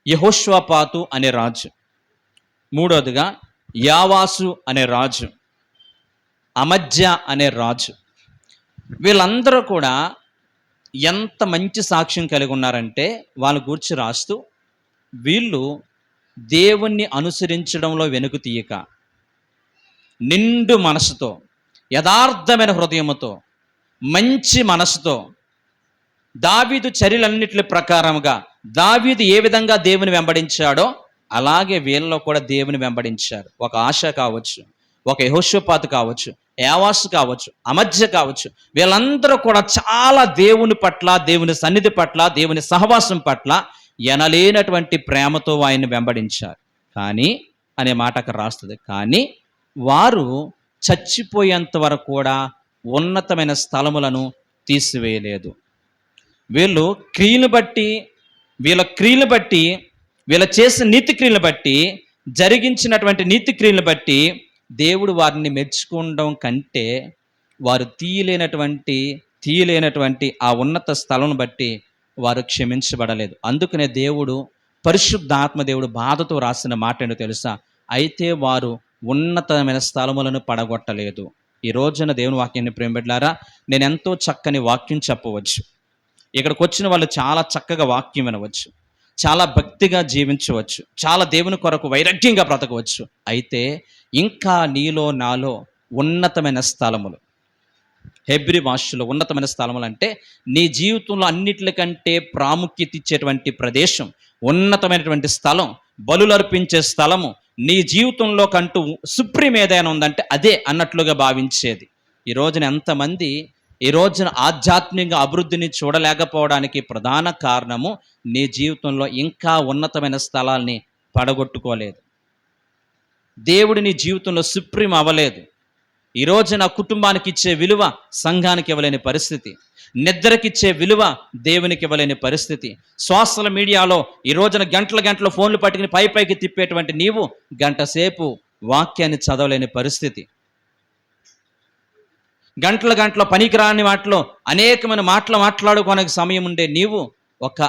యెహోషాపాతు అనే రాజు, మూడోదిగా యావాసు అనే రాజు, అమజ్య అనే రాజు. వీళ్ళందరూ కూడా ఎంత మంచి సాక్ష్యం కలిగి ఉన్నారంటే వాళ్ళ గురించి రాస్తూ, వీళ్ళు దేవుణ్ణి అనుసరించడంలో వెనుక తీయక నిండు మనసుతో, యథార్థమైన హృదయముతో, మంచి మనసుతో దావీదు చర్యలన్నిటి ప్రకారముగా దావీదు ఏ విధంగా దేవుని వెంబడించాడో అలాగే వీళ్ళలో కూడా దేవుని వెంబడించారు. ఒక ఆశ కావచ్చు, ఒక యెహోషాపాతు కావచ్చు, యావాసు కావచ్చు, అమజ్య కావచ్చు, వీళ్ళందరూ కూడా చాలా దేవుని పట్ల, దేవుని సన్నిధి పట్ల, దేవుని సహవాసం పట్ల ఎనలేనటువంటి ప్రేమతో ఆయన్ని వెంబడించారు. కానీ అనే మాట అక్కడ రాస్తుంది. కానీ వారు చచ్చిపోయేంత వరకు కూడా ఉన్నతమైన స్థలములను తీసివేయలేదు. వీళ్ళు క్రియలు బట్టి, వీళ్ళ క్రియలు బట్టి, వీళ్ళ చేసిన నీతి క్రియలను బట్టి, జరిగించినటువంటి నీతి క్రియలను బట్టి దేవుడు వారిని మెచ్చుకోవడం కంటే వారు తీయలేనటువంటి ఆ ఉన్నత స్థలం బట్టి వారు క్షమించబడలేదు. అందుకనే దేవుడు, పరిశుద్ధాత్మ దేవుడు బాధతో రాసిన మాట ఏంటో తెలుసా? అయితే వారు ఉన్నతమైన స్థలములను పడగొట్టలేదు. ఈ రోజున దేవుని వాక్యాన్ని ప్రేమబిడ్డలారా, నేను ఎంతో చక్కని వాక్యం చెప్పవచ్చు. ఇక్కడికి వచ్చిన వాళ్ళు చాలా చక్కగా వాక్యం వినవచ్చు, చాలా భక్తిగా జీవించవచ్చు, చాలా దేవుని కొరకు వైరాగ్యంగా బ్రతకవచ్చు. అయితే ఇంకా నీలో నాలో ఉన్నతమైన స్థలములు, హెబ్రీ భాషలో ఉన్నతమైన స్థలములు అంటే నీ జీవితంలో అన్నిటికంటే ప్రాముఖ్యత ఇచ్చేటువంటి ప్రదేశం, ఉన్నతమైనటువంటి స్థలం, బలులు అర్పించే స్థలము, నీ జీవితంలో కంటూ సుప్రీం ఏదైనా ఉందంటే అదే అన్నట్లుగా భావించేది. ఈ రోజున ఎంతమంది ఈ రోజున ఆధ్యాత్మిక అభివృద్ధిని చూడలేకపోవడానికి ప్రధాన కారణము నీ జీవితంలో ఇంకా ఉన్నతమైన స్థలాల్ని పడగొట్టుకోలేదు. దేవుడు నీ జీవితంలో సుప్రీం అవ్వలేదు. ఈ రోజున కుటుంబానికి ఇచ్చే విలువ సంఘానికి ఇవ్వలేని పరిస్థితి, నిద్రకిచ్చే విలువ దేవునికి ఇవ్వలేని పరిస్థితి. సోషల్ మీడియాలో ఈ రోజున గంటల ఫోన్లు పట్టుకుని పైకి తిప్పేటువంటి నీవు గంట సేపు వాక్యాన్ని చదవలేని పరిస్థితి. గంటల పనికిరాని వాటిలో అనేకమైన మాట్లాడుకోవడానికి సమయం ఉండే నీవు ఒక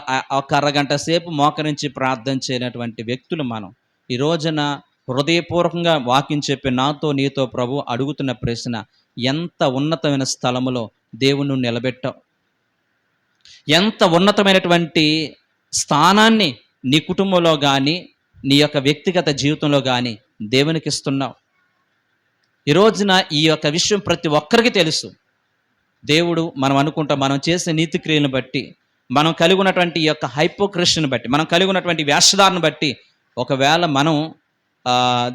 అరగంట సేపు మోకరించి ప్రార్థన చేయనటువంటి వ్యక్తులు మనం. ఈ రోజున హృదయపూర్వకంగా వాక్యం చెప్పి నాతో నీతో ప్రభు అడుగుతున్న ప్రశ్న, ఎంత ఉన్నతమైన స్థలములో దేవుణ్ణి నిలబెట్టావు? ఎంత ఉన్నతమైనటువంటి స్థానాన్ని నీ కుటుంబంలో కానీ నీ యొక్క వ్యక్తిగత జీవితంలో కానీ దేవునికి ఇస్తున్నావు? ఈ రోజున ఈ యొక్క విషయం ప్రతి ఒక్కరికి తెలుసు. దేవుడు మనం అనుకుంటాం, మనం చేసే నీతి క్రియలను బట్టి, మనం కలిగి ఉన్నటువంటి ఈ యొక్క హైపోక్రసీని బట్టి, మనం కలిగి ఉన్నటువంటి వేషధారణ బట్టి ఒకవేళ మనం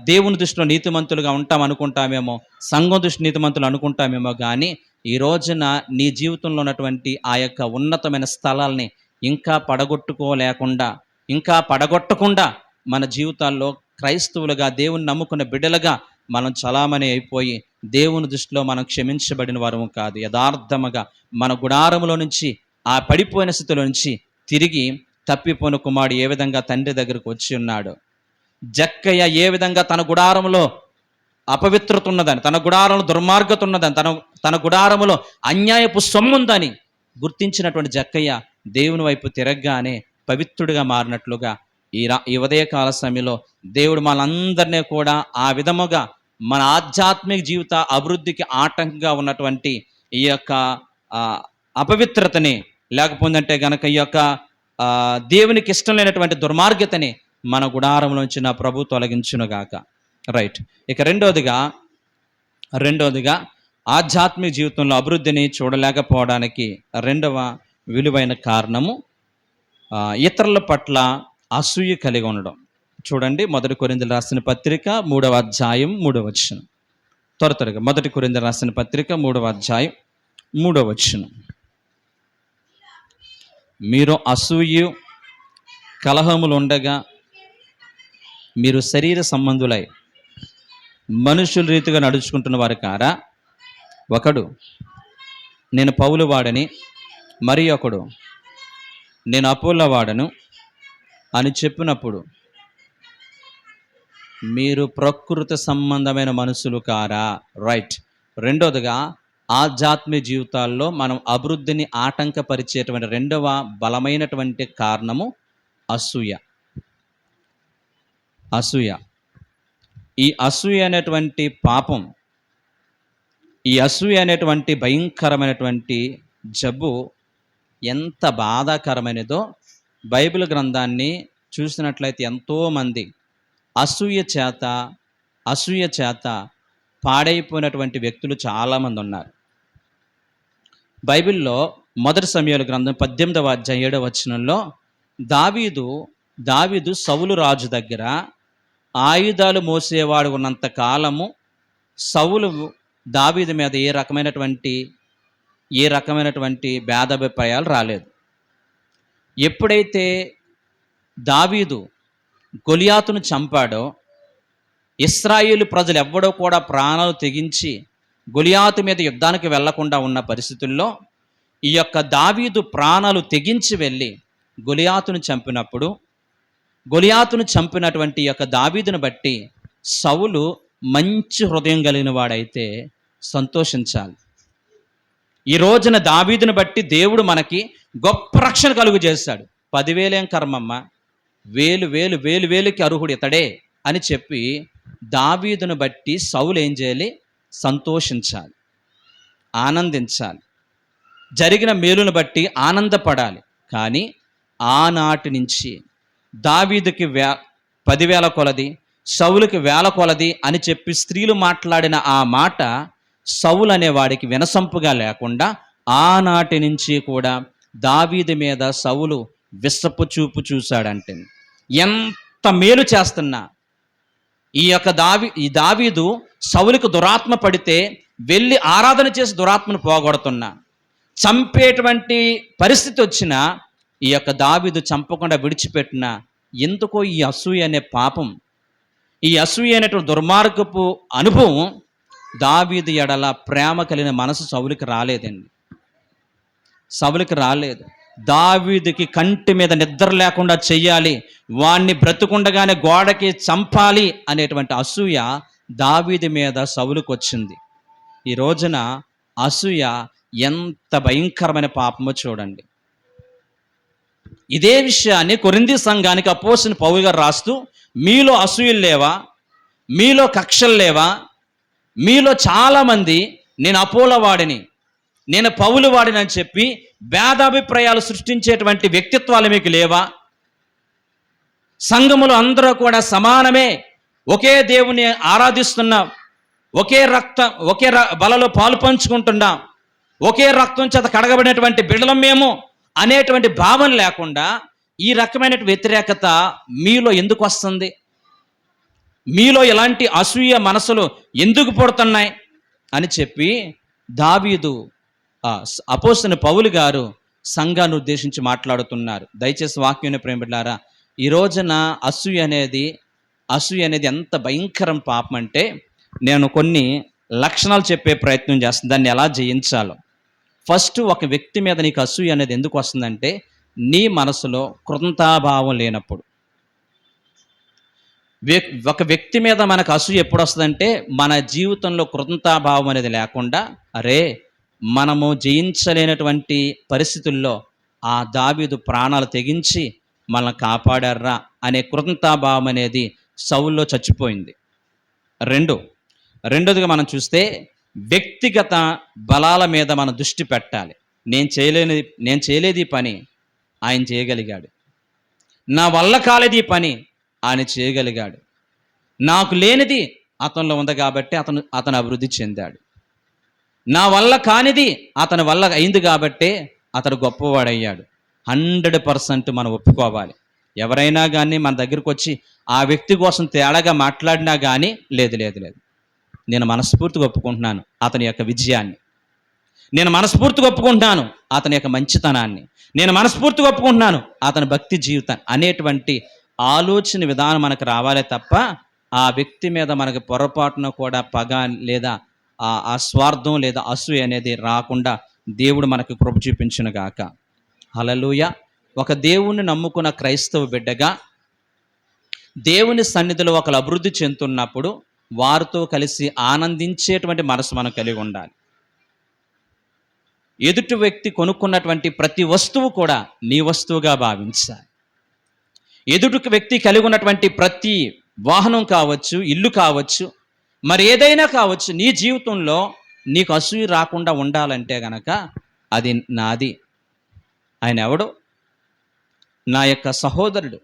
దేవుని దృష్టిలో నీతిమంతులుగా ఉంటాం అనుకుంటామేమో, సంఘం దృష్టి నీతిమంతులు అనుకుంటామేమో, కానీ ఈ రోజున నీ జీవితంలో ఉన్నటువంటి ఆ యొక్క ఉన్నతమైన స్థలాల్ని ఇంకా పడగొట్టకుండా మన జీవితాల్లో క్రైస్తవులుగా, దేవుని నమ్ముకున్న బిడ్డలుగా మనం చలామణి అయిపోయి దేవుని దృష్టిలో మనం క్షమించబడిన వారము కాదు. యథార్థముగా మన గుడారములో నుంచి, ఆ పడిపోయిన స్థితిలో నుంచి తిరిగి తప్పిపోయిన కుమారుడు ఏ విధంగా తండ్రి దగ్గరకు వచ్చి ఉన్నాడు, జక్కయ్య ఏ విధంగా తన గుడారములో అపవిత్రత ఉన్నదని, తన గుడారంలో దుర్మార్గత ఉన్నదని, తన గుడారములో అన్యాయపు సొమ్ముందని గుర్తించినటువంటి జక్కయ్య దేవుని వైపు తిరగగానే పవిత్రుడిగా మారినట్లుగా ఈ ఉదయకాల సమయంలో దేవుడు మనందరినీ కూడా ఆ విధముగా మన ఆధ్యాత్మిక జీవిత అభివృద్ధికి ఆటంకంగా ఉన్నటువంటి ఈ యొక్క అపవిత్రతని, లేకపోతే గనక ఈ యొక్క దేవునికి ఇష్టం లేనటువంటి దుర్మార్గతని మన గుడారంలోంచి నా ప్రభు తొలగించునుగాక. రైట్. ఇక రెండవదిగా ఆధ్యాత్మిక జీవితంలో అభివృద్ధిని చూడలేకపోవడానికి రెండవ విలువైన కారణము ఇతరుల పట్ల అసూయ కలిగి ఉండడం. చూడండి, 1 కొరింథీయులకు రాసిన పత్రిక 3వ అధ్యాయం 3వ వచనం. త్వరగా 1 కొరింథీయులకు రాసిన పత్రిక 3వ అధ్యాయం 3వ వచనం. మీరు అసూయ కలహములు ఉండగా మీరు శరీర సంబంధులై మనుషుల రీతిగా నడుచుకుంటున్న వారు కారా? ఒకడు నేను పౌలు వాడని, మరి ఒకడు నేను అపోల్లో వాడను అని చెప్పినప్పుడు మీరు ప్రకృతి సంబంధమైన మనుషులు కారా? రైట్. రెండోదిగా ఆధ్యాత్మిక జీవితాల్లో మనం అభివృద్ధిని ఆటంకపరిచేటువంటి రెండవ బలమైనటువంటి కారణము అసూయ. ఈ అసూయ అనేటువంటి పాపం, ఈ అసూయ అనేటువంటి భయంకరమైనటువంటి జబ్బు ఎంత బాధాకరమైనదో బైబిల్ గ్రంథాన్ని చూసినట్లయితే ఎంతోమంది అసూయ చేత పాడైపోయినటువంటి వ్యక్తులు చాలామంది ఉన్నారు. బైబిల్లో 1 సమూయేలు గ్రంథం 18వ అధ్యాయం 7వ వచనంలో దావీదు సౌలు రాజు దగ్గర ఆయుధాలు మోసేవాడు ఉన్నంత కాలము సౌలు దావీదు మీద ఏ రకమైనటువంటి భేదాభిప్రాయాలు రాలేదు. ఎప్పుడైతే దావీదు గొలియాతును చంపాడో, ఇశ్రాయేలు ప్రజలు ఎవ్వడో కూడా ప్రాణాలు తెగించి గొలియాతు మీద యుద్ధానికి వెళ్లకుండా ఉన్న పరిస్థితుల్లో ఈ యొక్క దావీదు ప్రాణాలు తెగించి వెళ్ళి గొలియాతును చంపినప్పుడు, గొలియాతును చంపినటువంటి యొక్క దావీదును బట్టి సౌలు మంచి హృదయం కలిగిన వాడైతే సంతోషించాలి. ఈ రోజున దావీదును బట్టి దేవుడు మనకి గొప్ప రక్షణ కలుగు చేశాడు. 10,000 ఏం కర్మమ్మ, వేలుకి అర్హుడు ఇతడే అని చెప్పి దావీదును బట్టి సౌలు ఏం చేయాలి? సంతోషించాలి, ఆనందించాలి, జరిగిన మేలును బట్టి ఆనందపడాలి. కానీ ఆనాటి నుంచి దావీదుకి 10,000 కొలది, సౌలుకి 1,000 కొలది అని చెప్పి స్త్రీలు మాట్లాడిన ఆ మాట సౌలు అనేవాడికి వినసంపుగా లేకుండా ఆనాటి నుంచి కూడా దావీదు మీద సౌలు విసపు చూపు చూశాడంటే, ఎంత మేలు చేస్తున్నా ఈ దావీదు సౌలుకు దురాత్మ పడితే వెళ్ళి ఆరాధన చేసి దురాత్మను పోగొడుతున్నా, చంపేటువంటి పరిస్థితి వచ్చినా ఈ యొక్క దావీదు చంపకుండా విడిచిపెట్టిన, ఎందుకో ఈ అసూయ అనే పాపం, ఈ అసూయ అనేటువంటి దుర్మార్గపు అనుభవం దావీదు ఎడల ప్రేమ కలిగిన మనసు సౌలుకి రాలేదండి. సౌలుకి రాలేదు. దావీదుకి కంటి మీద నిద్ర లేకుండా చెయ్యాలి, వాణ్ణి బ్రతుకుండగానే గోడకి చంపాలి అనేటువంటి అసూయ దావీదు మీద సౌలుకు వచ్చింది. ఈ రోజున అసూయ ఎంత భయంకరమైన పాపమో చూడండి. ఇదే విషయాన్ని కొరింథీ సంఘానికి అపోస్తలుడైన పౌలు గారు రాస్తూ, మీలో అసూయలు లేవా, మీలో కక్షలు లేవా, మీలో చాలామంది నేను అపోలో వాడిని, నేను పౌలు వాడిని అని చెప్పి భేదాభిప్రాయాలు సృష్టించేటువంటి వ్యక్తిత్వాలు మీకు లేవా? సంఘములు అందరూ కూడా సమానమే, ఒకే దేవుని ఆరాధిస్తున్నాం, ఒకే బలలో పాలు పంచుకుంటున్నాం, ఒకే రక్తం చేత కడగబడినటువంటి బిడ్డలం మేము అనేటువంటి భావన లేకుండా ఈ రకమైన వ్యతిరేకత మీలో ఎందుకు వస్తుంది? మీలో ఇలాంటి అసూయ మనసులు ఎందుకు పుడుతున్నాయి అని చెప్పి దావీదు అపోస్తలుడైన పౌలు గారు సంఘాన్ని ఉద్దేశించి మాట్లాడుతున్నారు. దయచేసి వాక్యాన్ని ప్రేమిలారా, ఈ రోజున అసూయ అనేది ఎంత భయంకరం పాపం అంటే, నేను కొన్ని లక్షణాలు చెప్పే ప్రయత్నం చేస్తాను, దాన్ని ఎలా జయించాలో. ఫస్ట్, ఒక వ్యక్తి మీద నీకు అసూయ అనేది ఎందుకు వస్తుందంటే, నీ మనసులో కృతజ్ఞతాభావం లేనప్పుడు. ఒక వ్యక్తి మీద మనకు అసూయ ఎప్పుడు వస్తుందంటే, మన జీవితంలో కృతజ్ఞతాభావం అనేది లేకుండా, అరే మనము జయించలేనటువంటి పరిస్థితుల్లో ఆ దావీదు ప్రాణాలు తెగించి మనల్ని కాపాడారా అనే కృతజ్ఞతాభావం అనేది సౌల్లో చచ్చిపోయింది. రెండోదిగా మనం చూస్తే, వ్యక్తిగత బలాల మీద మనం దృష్టి పెట్టాలి. నేను చేయలేది పని ఆయన చేయగలిగాడు, నా వల్ల కాలేది పని ఆయన చేయగలిగాడు, నాకు లేనిది అతనిలో ఉంది కాబట్టి అతను అభివృద్ధి చెందాడు, నా వల్ల కానిది అతని వల్ల అయింది కాబట్టే అతడు గొప్పవాడయ్యాడు. 100% మనం ఒప్పుకోవాలి. ఎవరైనా కానీ మన దగ్గరికి వచ్చి ఆ వ్యక్తి కోసం తేడాగా మాట్లాడినా కానీ లేదు, నేను మనస్ఫూర్తిగా ఒప్పుకుంటున్నాను అతని యొక్క విజయాన్ని, నేను మనస్ఫూర్తిగా ఒప్పుకుంటున్నాను అతని యొక్క మంచితనాన్ని, నేను మనస్ఫూర్తిగా ఒప్పుకుంటున్నాను అతని భక్తి జీవితాన్ని అనేటువంటి ఆలోచన విధానం మనకు రావాలే తప్ప, ఆ వ్యక్తి మీద మనకు పొరపాటున కూడా పగ లేదా ఆ స్వార్థం లేదా అసూయ అనేది రాకుండా దేవుడు మనకు కృప చూపించును గాక. హల్లెలూయా. ఒక దేవుణ్ణి నమ్ముకున్న క్రైస్తవ బిడ్డగా దేవుని సన్నిధిలో ఒకరు అభివృద్ధి చెందుతున్నప్పుడు వారితో కలిసి ఆనందించేటువంటి మనసు మనం కలిగి ఉండాలి. ఎదుటి వ్యక్తి కొనుక్కున్నటువంటి ప్రతి వస్తువు కూడా నీ వస్తువుగా భావించాలి. ఎదుటి వ్యక్తి కలిగి ఉన్నటువంటి ప్రతి వాహనం కావచ్చు, ఇల్లు కావచ్చు, మరి ఏదైనా కావచ్చు, నీ జీవితంలో నీకు అసూయ రాకుండా ఉండాలంటే గనక అది నాది, ఆయన ఎవడు, నా యొక్క సహోదరుడు,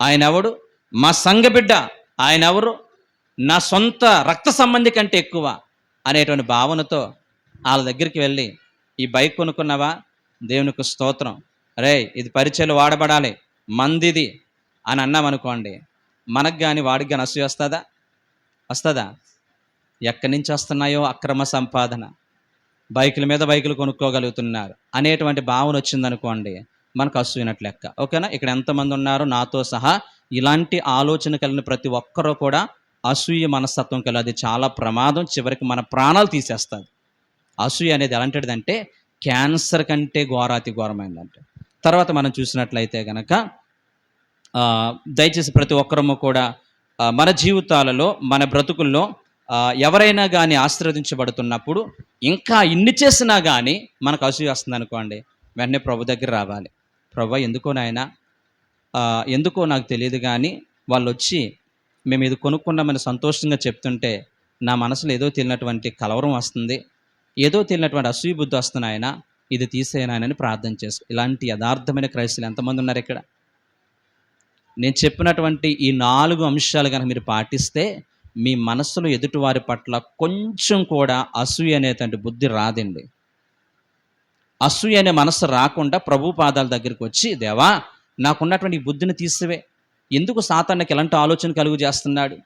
ఆయన ఎవడు, మా సంఘ బిడ్డ, ఆయన ఎవరు, నా సొంత రక్త సంబంధి కంటే ఎక్కువ అనేటువంటి భావనతో వాళ్ళ దగ్గరికి వెళ్ళి, ఈ బైక్ కొనుక్కున్నావా, దేవునికి స్తోత్రం, అరే ఇది పరిచయలు వాడబడాలి, మందిది అని అన్నామనుకోండి, మనకు కానీ వాడికి కానీ అసూయ వస్తుందా? ఎక్కడి నుంచి వస్తున్నాయో అక్రమ సంపాదన, బైకుల మీద బైకులు కొనుక్కోగలుగుతున్నారు అనేటువంటి భావన వచ్చిందనుకోండి, మనకు అసూయనట్లు లెక్క. ఓకేనా? ఇక్కడ ఎంతమంది ఉన్నారో నాతో సహా ఇలాంటి ఆలోచన కలిగిన ప్రతి ఒక్కరూ కూడా అసూయ మనస్తత్వం కల అది చాలా ప్రమాదం, చివరికి మన ప్రాణాలు తీసేస్తుంది. అసూయ అనేది ఎలాంటిదంటే క్యాన్సర్ కంటే ఘోరాతి ఘోరమైందంటే. తర్వాత మనం చూసినట్లయితే గనక దయచేసి ప్రతి ఒక్కరము కూడా మన జీవితాలలో, మన బ్రతుకుల్లో ఎవరైనా కానీ ఆశీర్వదించబడుతున్నప్పుడు ఇంకా ఇన్ని చేసినా కానీ మనకు అసూయ వస్తుంది అనుకోండి, వెంటనే ప్రభు దగ్గర రావాలి. ప్రభు ఎందుకో నాయన, ఎందుకో నాకు తెలియదు కానీ వాళ్ళు వచ్చి మేము ఇది కొనుక్కున్నామని సంతోషంగా చెప్తుంటే నా మనసులో ఏదో తెలియనటువంటి కలవరం వస్తుంది, ఏదో తెలియనటువంటి అసూయ బుద్ధి వస్తుంది ఆయన, ఇది తీసేయనాయనని ప్రార్థన చేసు. ఇలాంటి యథార్థమైన క్రైస్తవులు ఎంతమంది ఉన్నారు ఇక్కడ? నేను చెప్పినటువంటి ఈ 4 అంశాలు కనుక మీరు పాటిస్తే మీ మనస్సులో ఎదుటివారి పట్ల కొంచెం కూడా అసూయ అనేటువంటి బుద్ధి రాదండి. అసూయ అనే మనస్సు రాకుండా ప్రభు పాదాల దగ్గరికి వచ్చి, దేవా నాకున్నటువంటి ఈ బుద్ధిని తీసివే, ఎందుకు సాతానుకి ఎలాంటి ఆలోచన కలుగు చేస్తున్నాడు,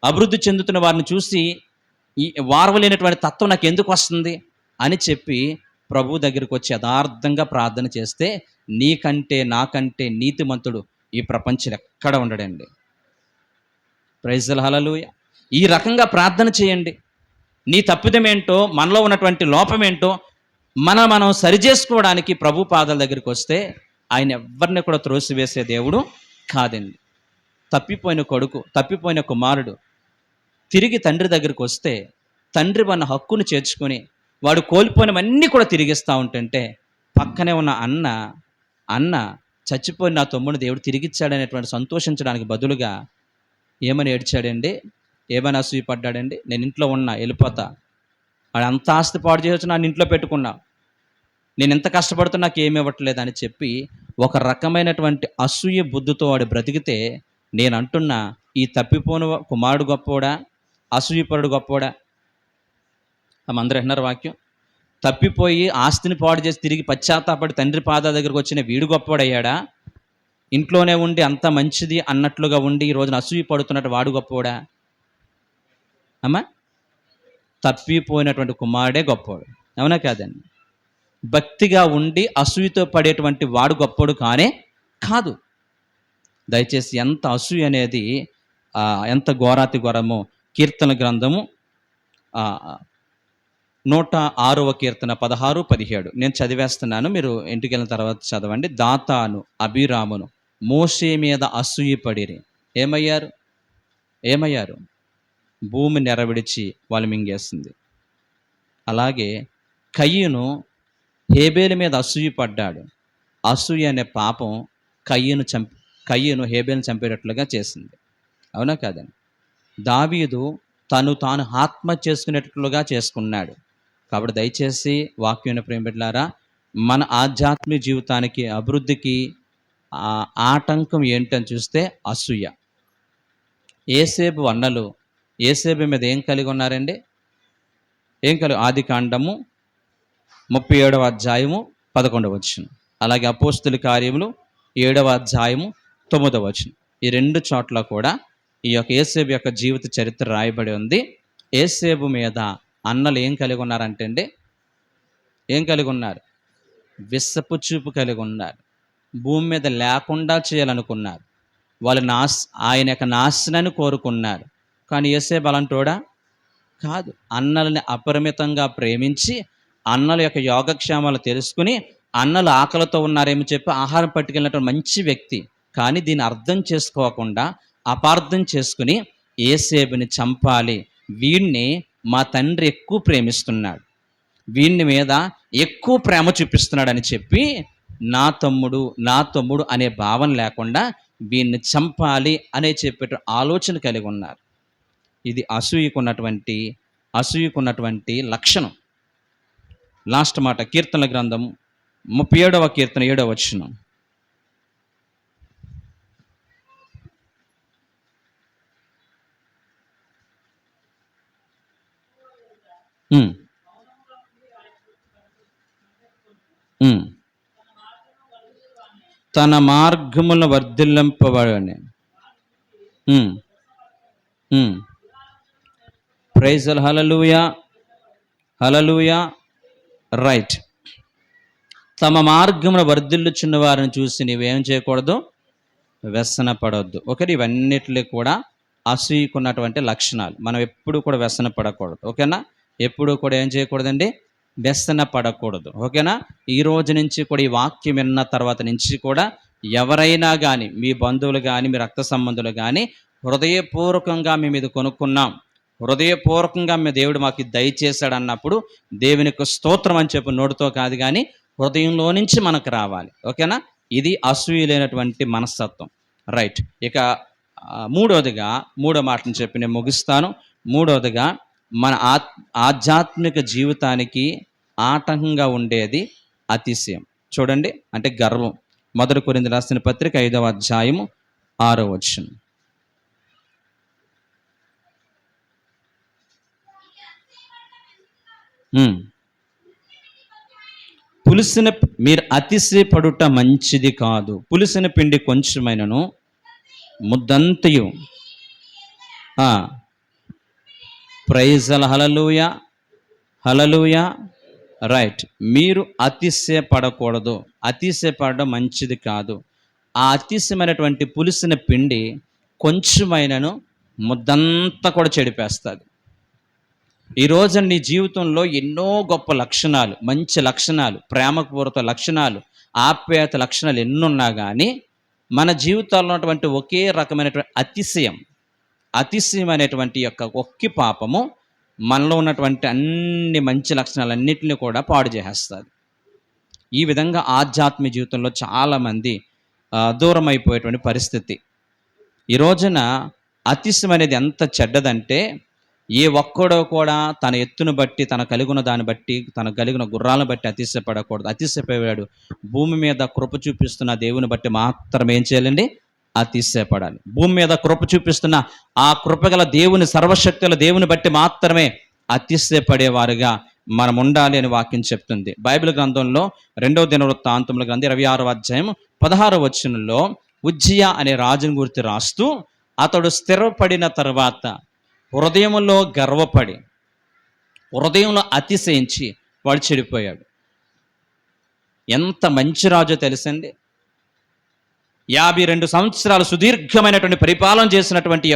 అభివృద్ధి చెందుతున్న వారిని చూసి ఈ వారవలేనటువంటి తత్వం నాకు ఎందుకు వస్తుంది అని చెప్పి ప్రభు దగ్గరికి వచ్చి యథార్థంగా ప్రార్థన చేస్తే నీకంటే నాకంటే నీతిమంతుడు ఈ ప్రపంచం ఎక్కడ ఉండడండి. ప్రైజ్ హల్లెలూయా. ఈ రకంగా ప్రార్థన చేయండి. నీ తప్పిదమేంటో, మనలో ఉన్నటువంటి లోపమేంటో మనం సరిచేసుకోవడానికి ప్రభు పాదాల దగ్గరికి వస్తే ఆయన ఎవరిని కూడా త్రోసివేసే దేవుడు కాదండి. తప్పిపోయిన కొడుకు, తప్పిపోయిన కుమారుడు తిరిగి తండ్రి దగ్గరికి వస్తే తండ్రి మన హక్కును చేర్చుకొని వాడు కోల్పోయినవన్నీ కూడా తిరిగిస్తూ ఉంటుంటే పక్కనే ఉన్న అన్న చచ్చిపోయిన నా తమ్ముడు దేవుడు తిరిగిచ్చాడనేటువంటి సంతోషించడానికి బదులుగా ఏమని ఏడ్చాడండి, ఏమైనా అసూయపడ్డాడండి, నేను ఇంట్లో ఉన్నా వెళ్ళిపోతా, వాడు అంత ఆస్తి పాడు చేయవచ్చు, నన్ను ఇంట్లో పెట్టుకున్నా, నేను ఎంత కష్టపడుతున్నా నాకు ఏమి ఇవ్వట్లేదు అని చెప్పి ఒక రకమైనటువంటి అసూయ బుద్ధితో వాడు బ్రతికితే, నేను అంటున్నా ఈ తప్పిపోని కుమారుడు గొప్పోడా, అసూయపరుడు గొప్పోడా? అందరూ విన్నారు వాక్యం. తప్పిపోయి ఆస్తిని పాడు చేసి తిరిగి పశ్చాత్తాపడి తండ్రి పాదాల దగ్గరకు వచ్చిన వీడు గొప్పవాడయ్యాడా? ఇంట్లోనే ఉండి అంత మంచిది అన్నట్లుగా ఉండి ఈ రోజున అసూయ పడుతున్నట్టు వాడు గొప్పవాడా? అమ్మా, తప్పిపోయినటువంటి కుమారుడే గొప్పవాడు, అవునా కాదండి? భక్తిగా ఉండి అసూయతో పడేటువంటి వాడు గొప్పవాడు కానే కాదు. దయచేసి ఎంత అసూయ అనేది ఎంత ఘోరాతి ఘోరమో కీర్తన గ్రంథము 106వ కీర్తన 16, 17 నేను చదివేస్తున్నాను, మీరు ఇంటికి వెళ్ళిన తర్వాత చదవండి. దాతాను అభిరామును మోషే మీద అసూయపడిరి, ఏమయ్యారు? భూమి నెరవిడిచి వాళ్ళు మింగేస్తుంది. అలాగే కయ్యను హేబేలు మీద అసూయపడ్డాడు. అసూయ అనే పాపం కయ్యను హేబేలును చంపేటట్లుగా చేసింది, అవునా కాదండి? దావీదు తాను ఆత్మహత్య చేసుకునేటట్లుగా చేసుకున్నాడు. కాబట్టి దయచేసి వాక్యం ప్రేమ బిడ్డలారా, మన ఆధ్యాత్మిక జీవితానికి అభివృద్ధికి ఆటంకం ఏంటని చూస్తే అసూయ. ఏసేబు అన్నలు ఏసేబు మీద ఏం కలిగి ఉన్నారండి? ఆదికాండము 37వ అధ్యాయము 11వ వచనం, అలాగే అపోస్తుల కార్యములు 7వ అధ్యాయము 9వ వచనం. ఈ 2 చోట్ల కూడా ఈ యొక్క ఏసేబు యొక్క జీవిత చరిత్ర రాయబడి ఉంది. ఏసేబు మీద అన్నలు ఏం కలిగి ఉన్నారంటే అండి, ఏం కలిగి ఉన్నారు? విషపు చూపు కలిగి ఉన్నారు. భూమి మీద లేకుండా చేయాలనుకున్నారు. వాళ్ళు ఆయన యొక్క నాశనాన్ని కోరుకున్నారు. కానీ ఏసేబు అలాంటోడా కాదు. అన్నలని అపరిమితంగా ప్రేమించి అన్నల యొక్క యోగక్షేమాలు తెలుసుకుని అన్నలు ఆకలితో ఉన్నారేమో చెప్పి ఆహారం పట్టుకెళ్ళినటువంటి మంచి వ్యక్తి. కానీ దీన్ని అర్థం చేసుకోకుండా అపార్థం చేసుకుని ఏసేబుని చంపాలి, వీడిని మా తండ్రి ఎక్కువ ప్రేమిస్తున్నాడు, వీడిని మీద ఎక్కువ ప్రేమ చూపిస్తున్నాడని చెప్పి నా తమ్ముడు అనే భావన లేకుండా వీడిని చంపాలి అనే చెప్పే ఆలోచన కలిగి ఉన్నారు. ఇది అసూయకున్నటువంటి లక్షణం. లాస్ట్ మాట కీర్తనల గ్రంథం 37వ కీర్తన 7వ వచనం. తన మార్గములను వర్ధిల్లింపబడని. ప్రైజ్ హల్లెలూయా, హల్లెలూయా. రైట్. తమ మార్గమును వర్ధిల్లుచున్న వారిని చూసి నీవేం చేయకూడదు? వ్యసన పడవద్దు. ఒకటి, ఇవన్నిటిలో కూడా అసూయకున్నటువంటి లక్షణాలు. మనం ఎప్పుడు కూడా వ్యసన పడకూడదు, ఓకేనా? ఎప్పుడు కూడా ఏం చేయకూడదండి? వ్యసన పడకూడదు, ఓకేనా? ఈ రోజు నుంచి కూడా, ఈ వాక్యం విన్న తర్వాత నుంచి కూడా ఎవరైనా కానీ, మీ బంధువులు కానీ, మీ రక్త సంబంధులు కానీ, హృదయపూర్వకంగా మేము ఇది కొనుక్కున్నాం, హృదయపూర్వకంగా మీ దేవుడు మాకు ఇది దయచేశాడు అన్నప్పుడు దేవునికి స్తోత్రం అని చెప్పి నోటితో కాదు కానీ హృదయంలో నుంచి మనకు రావాలి, ఓకేనా? ఇది అసూయ లేనటువంటి మనస్తత్వం. రైట్. ఇక మూడో మాటను చెప్పి నేను ముగిస్తాను. మూడవదిగా, మన ఆధ్యాత్మిక జీవితానికి ఆటంకంగా ఉండేది అతిశయం. చూడండి, అంటే గర్వం. 1 కొరింథీయులకు రాసిన పత్రిక 5వ అధ్యాయము 6వ వచనం. మీరు అతిశయపడుట మంచిది కాదు. పులిసిన పిండి కొంచెమైనను ముద్దంతయు ప్రైజల హల్లెలూయా, హల్లెలూయా. రైట్. మీరు అతిశయపడకూడదు. అతిశయపడడం మంచిది కాదు. ఆ అతిశయమైనటువంటి పులిసిన పిండి కొంచెమైనను ముద్దంతా కూడా చెడిపేస్తుంది. ఈరోజు నీ జీవితంలో ఎన్నో గొప్ప లక్షణాలు, మంచి లక్షణాలు, ప్రేమపూర్వక లక్షణాలు, ఆప్యాయత లక్షణాలు ఎన్నున్నా కానీ మన జీవితాల్లో ఉన్నటువంటి ఒకే రకమైనటువంటి అతిశయం అనేటువంటి యొక్క ఒక్కి పాపము మనలో ఉన్నటువంటి అన్ని మంచి లక్షణాలన్నింటినీ కూడా పాడు చేసేస్తుంది. ఈ విధంగా ఆధ్యాత్మిక జీవితంలో చాలామంది దూరం అయిపోయేటువంటి పరిస్థితి. ఈ రోజున అతిశయం అనేది ఎంత చెడ్డదంటే, ఏ ఒక్కడో కూడా తన ఎత్తును బట్టి, తన కలిగిన దాన్ని బట్టి, తన కలిగిన గుర్రాలను బట్టి అతిశయపడకూడదు. అతిశయపడాడు భూమి మీద కృప చూపిస్తున్న దేవుని బట్టి మాత్రమే ఏం చేయాలండి? అతిశయపడాలి. భూమి మీద కృప చూపిస్తున్న ఆ కృపగల దేవుని, సర్వశక్తుల దేవుని బట్టి మాత్రమే అతిశయపడేవారుగా మనం ఉండాలి అని వాక్యం చెప్తుంది. బైబిల్ గ్రంథంలో 2వ దినవృత్తాంతముల గ్రంథం 26వ అధ్యాయం 16వ వచనంలో ఉజ్జియా అనే రాజుని గురించి రాస్తూ, అతడు స్థిరపడిన తర్వాత హృదయంలో గర్వపడి, హృదయంలో అతిశయించి వాడు చెడిపోయాడు. ఎంత మంచి రాజో తెలుసండి. 52 సంవత్సరాలు సుదీర్ఘమైనటువంటి పరిపాలన చేసినటువంటి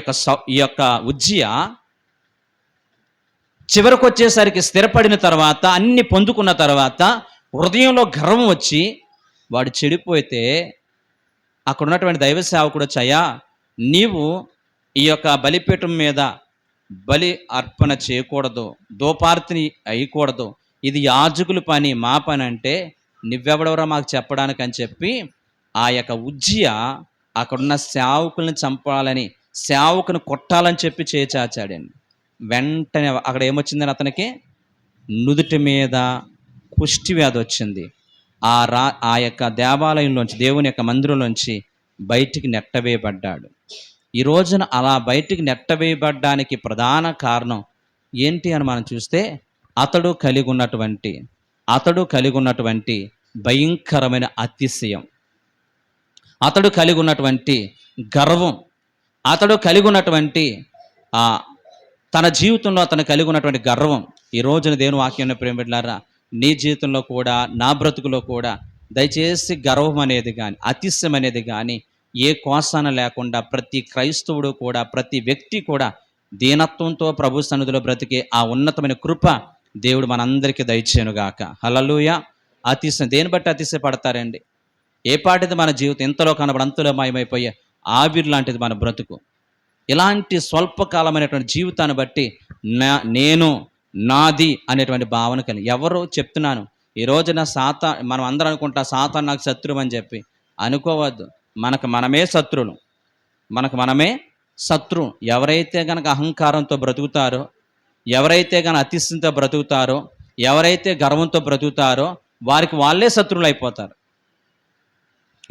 ఈ యొక్క ఉజ్జియా చివరికి వచ్చేసరికి స్థిరపడిన తర్వాత, అన్ని పొందుకున్న తర్వాత హృదయంలో గర్వం వచ్చి వాడు చెడిపోతే, అక్కడ ఉన్నటువంటి దైవ సేవకుడు వచ్చాయా, నీవు ఈ యొక్క బలిపీఠం మీద బలి అర్పణ చేయకూడదు, దోపార్తిని అయ్యకూడదు, ఇది యాజకుల పని, మా పని అంటే నువ్వెవడెవరో మాకు చెప్పడానికి అని చెప్పి ఆ యొక్క ఉజ్జియా అక్కడున్న సేవకుల్ని చంపాలని, సేవకుని కొట్టాలని చెప్పి చేచాచాడండి. వెంటనే అక్కడ ఏమొచ్చిందని అతనికి నుదుటి మీద కుష్టి వ్యాధి వచ్చింది. ఆ యొక్క దేవాలయంలోంచి, దేవుని యొక్క మందిరంలోంచి బయటికి నెట్టవేయబడ్డాడు. ఈ రోజున అలా బయటికి నెట్టవేయబడ్డానికి ప్రధాన కారణం ఏంటి అని మనం చూస్తే, అతడు కలిగి ఉన్నటువంటి భయంకరమైన అతిశయం, అతడు కలిగి ఉన్నటువంటి గర్వం, అతడు కలిగి ఉన్నటువంటి తన జీవితంలో అతను కలిగి ఉన్నటువంటి గర్వం. ఈ రోజున దేవుని వాక్యాన్ని ప్రేమిట్లారా, నీ జీవితంలో కూడా, నా బ్రతుకులో కూడా దయచేసి గర్వం అనేది కానీ, అతిశయం అనేది కానీ ఏ కోసాన లేకుండా ప్రతి క్రైస్తవుడు కూడా, ప్రతి వ్యక్తి కూడా దీనత్వంతో ప్రభు సన్నిధిలో బ్రతికే ఆ ఉన్నతమైన కృప దేవుడు మనందరికీ దయచేయునుగాక. హల్లెలూయా. అతిశయం దేని బట్టి అతిశయపడతారండి? ఏ పాటిది మన జీవితం ఇంతలో కనబడి అంతలో మాయమైపోయే ఆవిరి లాంటిది మన బ్రతుకు. ఇలాంటి స్వల్పకాలమైనటువంటి జీవితాన్ని బట్టి నేను, నాది అనేటువంటి భావన కలిగి ఎవరో చెప్తున్నాను. ఈ రోజున మనం అందరం అనుకుంటా సాతాను నాకు శత్రువు అని చెప్పి. అనుకోవద్దు. మనకు మనమే శత్రువు. ఎవరైతే కనుక అహంకారంతో బ్రతుకుతారో, ఎవరైతే కనుక అతిశయంతో బ్రతుకుతారో, ఎవరైతే గర్వంతో బ్రతుకుతారో వారికి వాళ్ళే శత్రువులు అయిపోతారు.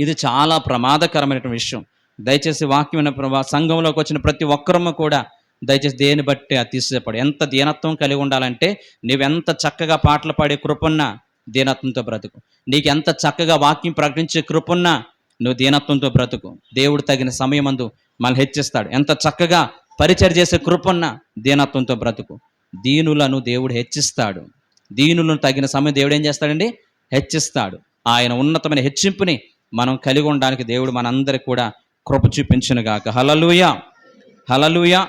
ఇది చాలా ప్రమాదకరమైనటువంటి విషయం. దయచేసి వాక్యమైన సంఘంలోకి వచ్చిన ప్రతి ఒక్కరము కూడా దయచేసి దేని బట్టి అతిశయపడు. ఎంత దీనత్వం కలిగి ఉండాలంటే, నువ్వెంత చక్కగా పాటలు పాడే కృపన్నా దీనత్వంతో బ్రతుకు. నీకు ఎంత చక్కగా వాక్యం ప్రకటించే కృపన్నా నువ్వు దీనత్వంతో బ్రతుకు. దేవుడు తగిన సమయమందు మనల్ని హెచ్చిస్తాడు. ఎంత చక్కగా పరిచయం చేసే కృపన్నా దీనత్వంతో బ్రతుకు. దీనులను దేవుడు హెచ్చిస్తాడు. దీనులను తగిన సమయం దేవుడు ఏం చేస్తాడండి? హెచ్చిస్తాడు. ఆయన ఉన్నతమైన హెచ్చింపుని మనం కలిగి ఉండడానికి దేవుడు మనందరికీ కూడా కృప చూపించునుగాక. హల్లెలూయా, హల్లెలూయా.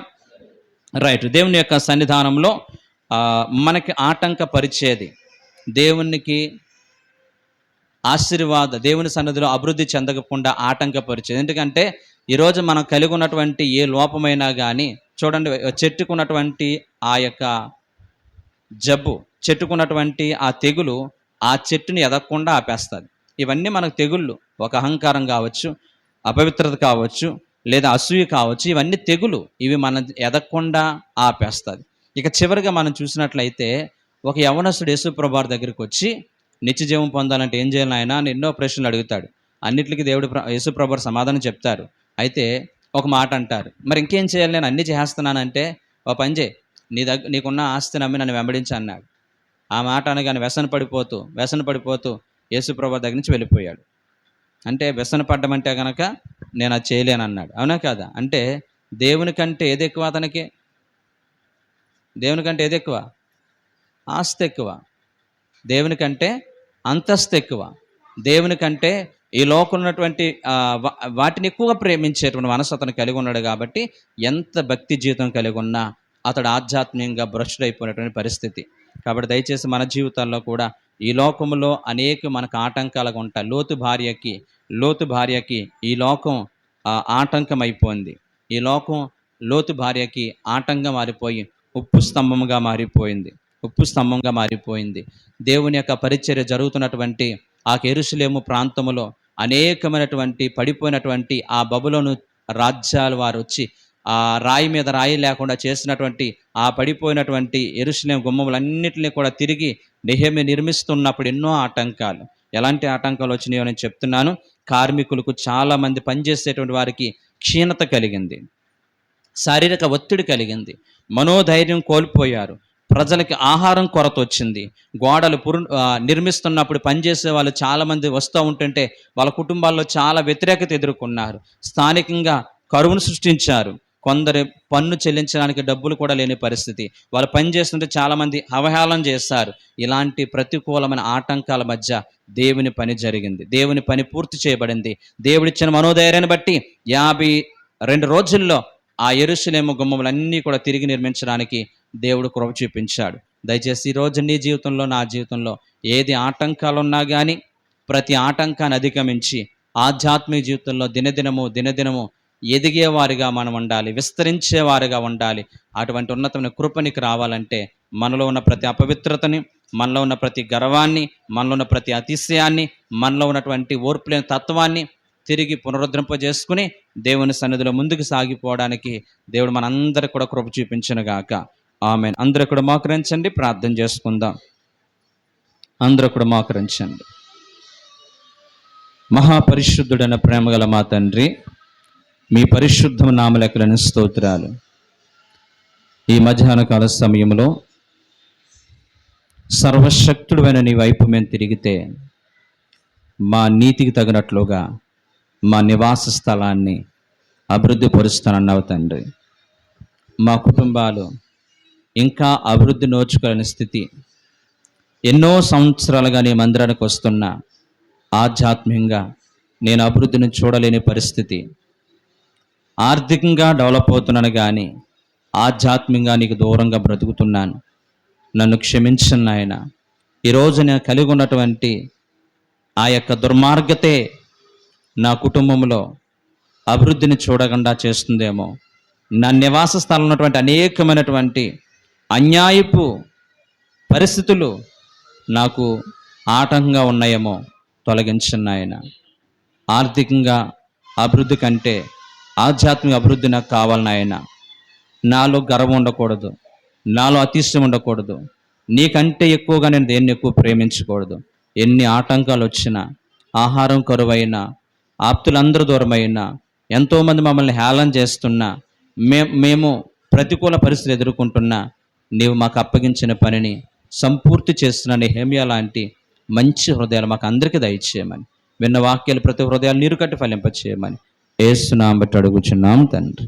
రైట్. దేవుని యొక్క సన్నిధానంలో మనకి ఆటంకపరిచేది, దేవునికి దేవుని సన్నిధిలో అభివృద్ధి చెందకుండా ఆటంకపరిచేది. ఎందుకంటే ఈరోజు మనం కలిగి ఉన్నటువంటి ఏ లోపమైనా కానీ చూడండి, చెట్టుకున్నటువంటి ఆ యొక్క జబ్బు, చెట్టుకున్నటువంటి ఆ తెగులు ఆ చెట్టుని ఎదగకుండా ఆపేస్తుంది. ఇవన్నీ మనకు తెగుళ్ళు. ఒక అహంకారం కావచ్చు, అపవిత్రత కావచ్చు, లేదా అసూయ కావచ్చు. ఇవన్నీ తెగులు. ఇవి మన ఎదగకుండా ఆపేస్తుంది. ఇక చివరిగా మనం చూసినట్లయితే ఒక యవనస్తుడు యేసుప్రభువు వారి దగ్గరికి వచ్చి నిత్య జీవం పొందాలంటే ఏం చేయాలి ఆయన అని ఎన్నో ప్రశ్నలు అడుగుతాడు. అన్నిటికీ యేసుప్రభువు వారు సమాధానం చెప్తారు. అయితే ఒక మాట అంటారు, మరి ఇంకేం చేయాలి, నేను అన్నీ చేస్తున్నానంటే ఓ పని చేయి, నీకున్న ఆస్తిని అమ్మి నన్ను వెంబడించి అన్నాడు. ఆ మాట అనగానే వ్యసన పడిపోతూ యేసుప్రభువు దగ్గర నుంచి వెళ్ళిపోయాడు. అంటే వ్యసన పడ్డం అంటే కనుక నేను అది చేయలేను అన్నాడు. అవునా కాదా? అంటే దేవుని కంటే ఏది ఎక్కువ అతనికి? దేవుని కంటే ఏది ఎక్కువ? ఆస్తి ఎక్కువ. దేవుని కంటే అంతస్తు ఎక్కువ. దేవుని కంటే ఈ లోకంలో ఉన్నటువంటి వాటిని ఎక్కువగా ప్రేమించేటువంటి మనసు అతను కలిగి ఉన్నాడు. కాబట్టి ఎంత భక్తి జీవితం కలిగి ఉన్నా అతడు ఆధ్యాత్మికంగా భ్రష్టుడైపోయినటువంటి పరిస్థితి. కాబట్టి దయచేసి మన జీవితాల్లో కూడా ఈ లోకంలో అనేక మనకు ఆటంకాలుగా ఉంటాయి. లోతు భార్యకి ఈ లోకం ఆటంకం అయిపోయింది. ఈ లోకం లోతు భార్యకి ఆటంకం మారిపోయి ఉప్పు స్తంభంగా మారిపోయింది. దేవుని యొక్క పరిచర్య జరుగుతున్నటువంటి ఆ యెరూషలేము ప్రాంతములో అనేకమైనటువంటి పడిపోయినటువంటి ఆ బబులోను రాజ్యాల వారు వచ్చి ఆ రాయి మీద రాయి లేకుండా చేసినటువంటి ఆ పడిపోయినటువంటి యెరూషలేము గుమ్మములన్నిటిని కూడా తిరిగి నెహెమ్యా నిర్మిస్తున్నప్పుడు ఎన్నో ఆటంకాలు, ఎలాంటి ఆటంకాలు వచ్చినాయో నేను చెప్తున్నాను. కార్మికులకు, చాలామంది పనిచేసేటువంటి వారికి క్షీణత కలిగింది, శారీరక ఒత్తిడి కలిగింది, మనోధైర్యం కోల్పోయారు, ప్రజలకి ఆహారం కొరత వచ్చింది. గోడలు నిర్మిస్తున్నప్పుడు పనిచేసే వాళ్ళు చాలామంది వస్తూ ఉంటుంటే వాళ్ళ కుటుంబాల్లో చాలా వ్యతిరేకత ఎదుర్కొన్నారు. స్థానికంగా కరువును సృష్టించారు. కొందరు పన్ను చెల్లించడానికి డబ్బులు కూడా లేని పరిస్థితి. వాళ్ళు పని చేస్తుంటే చాలామంది అవహేళన చేస్తారు. ఇలాంటి ప్రతికూలమైన ఆటంకాల మధ్య దేవుని పని జరిగింది. దేవుని పని పూర్తి చేయబడింది. దేవుడిచ్చిన మనోధైర్యాన్ని బట్టి 52 రోజుల్లో ఆ యెరూషలేము గుమ్మములన్నీ కూడా తిరిగి నిర్మించడానికి దేవుడు కృప చూపించాడు. దయచేసి ఈరోజు నీ జీవితంలో, నా జీవితంలో ఏది ఆటంకాలు ఉన్నా కానీ ప్రతి ఆటంకాన్ని అధిగమించి ఆధ్యాత్మిక జీవితంలో దినదినము ఎదిగేవారిగా మనం ఉండాలి, విస్తరించేవారిగా ఉండాలి. అటువంటి ఉన్నతమైన కృపనికి రావాలంటే మనలో ఉన్న ప్రతి అపవిత్రతని, మనలో ఉన్న ప్రతి గర్వాన్ని, మనలో ఉన్న ప్రతి అతిశయాన్ని, మనలో ఉన్నటువంటి ఓర్పులేని తత్వాన్ని తిరిగి పునరుద్ధరింపజేసుకుని దేవుని సన్నిధిలో ముందుకు సాగిపోవడానికి దేవుడు మనందరికీ కూడా కృప చూపించునుగాక. ఆమేన్. అందరూ కూడా మోకరించండి, ప్రార్థన చేసుకుందాం. అందరూ కూడా మోకరించండి. మహాపరిశుద్ధుడైన ప్రేమగల మా తండ్రి, మీ పరిశుద్ధ నామలెక్కలను స్తోత్రాలు. ఈ మధ్యాహ్న కాల సమయంలో సర్వశక్తుడైన నీ వైపు మేము తిరిగితే మా నీతికి తగినట్లుగా మా నివాస స్థలాన్ని అభివృద్ధి పరుస్తానన్నావు తండ్రి. మా కుటుంబాలు ఇంకా అభివృద్ధి నోచుకోలేని స్థితి, ఎన్నో సంవత్సరాలుగా నీ మందిరానికి వస్తున్నా ఆధ్యాత్మికంగా నేను అభివృద్ధిని చూడలేని పరిస్థితి. ఆర్థికంగా డెవలప్ అవుతున్నాను కానీ ఆధ్యాత్మికంగా నీకు దూరంగా బ్రతుకుతున్నాను. నన్ను క్షమించను నాయన. ఈరోజు నేను కలిగి ఉన్నటువంటి ఆ యొక్క దుర్మార్గతే నా కుటుంబంలో అభివృద్ధిని చూడకుండా చేస్తుందేమో. నా నివాస స్థలంలో ఉన్నటువంటి అనేకమైనటువంటి అన్యాయపు పరిస్థితులు నాకు ఆటంకంగా ఉన్నాయేమో, తొలగించను నాయన. ఆర్థికంగా అభివృద్ధి కంటే ఆధ్యాత్మిక అభివృద్ధి నాకు కావాలి నాయన. నాలో గర్వం ఉండకూడదు, నాలో అతిశయం ఉండకూడదు. నీకంటే ఎక్కువగా నేను దేన్ని ఎక్కువ ప్రేమించకూడదు. ఎన్ని ఆటంకాలు వచ్చినా, ఆహారం కరువైనా, ఆప్తులందరూ దూరమైనా, ఎంతోమంది మమ్మల్ని హేళన చేస్తున్నా, మేము ప్రతికూల పరిస్థితులు ఎదుర్కొంటున్నా, నీవు మాకు అప్పగించిన పనిని సంపూర్తి చేస్తున్న నెహెమ్యా లాంటి మంచి హృదయాలు మాకు అందరికీ దయచేయమని, విన్న వాక్యాలు ప్రతి హృదయాలు నీరు కట్టి ఫలింపచేయమని యేసు నామమున అడుగుచున్నాం తండ్రి.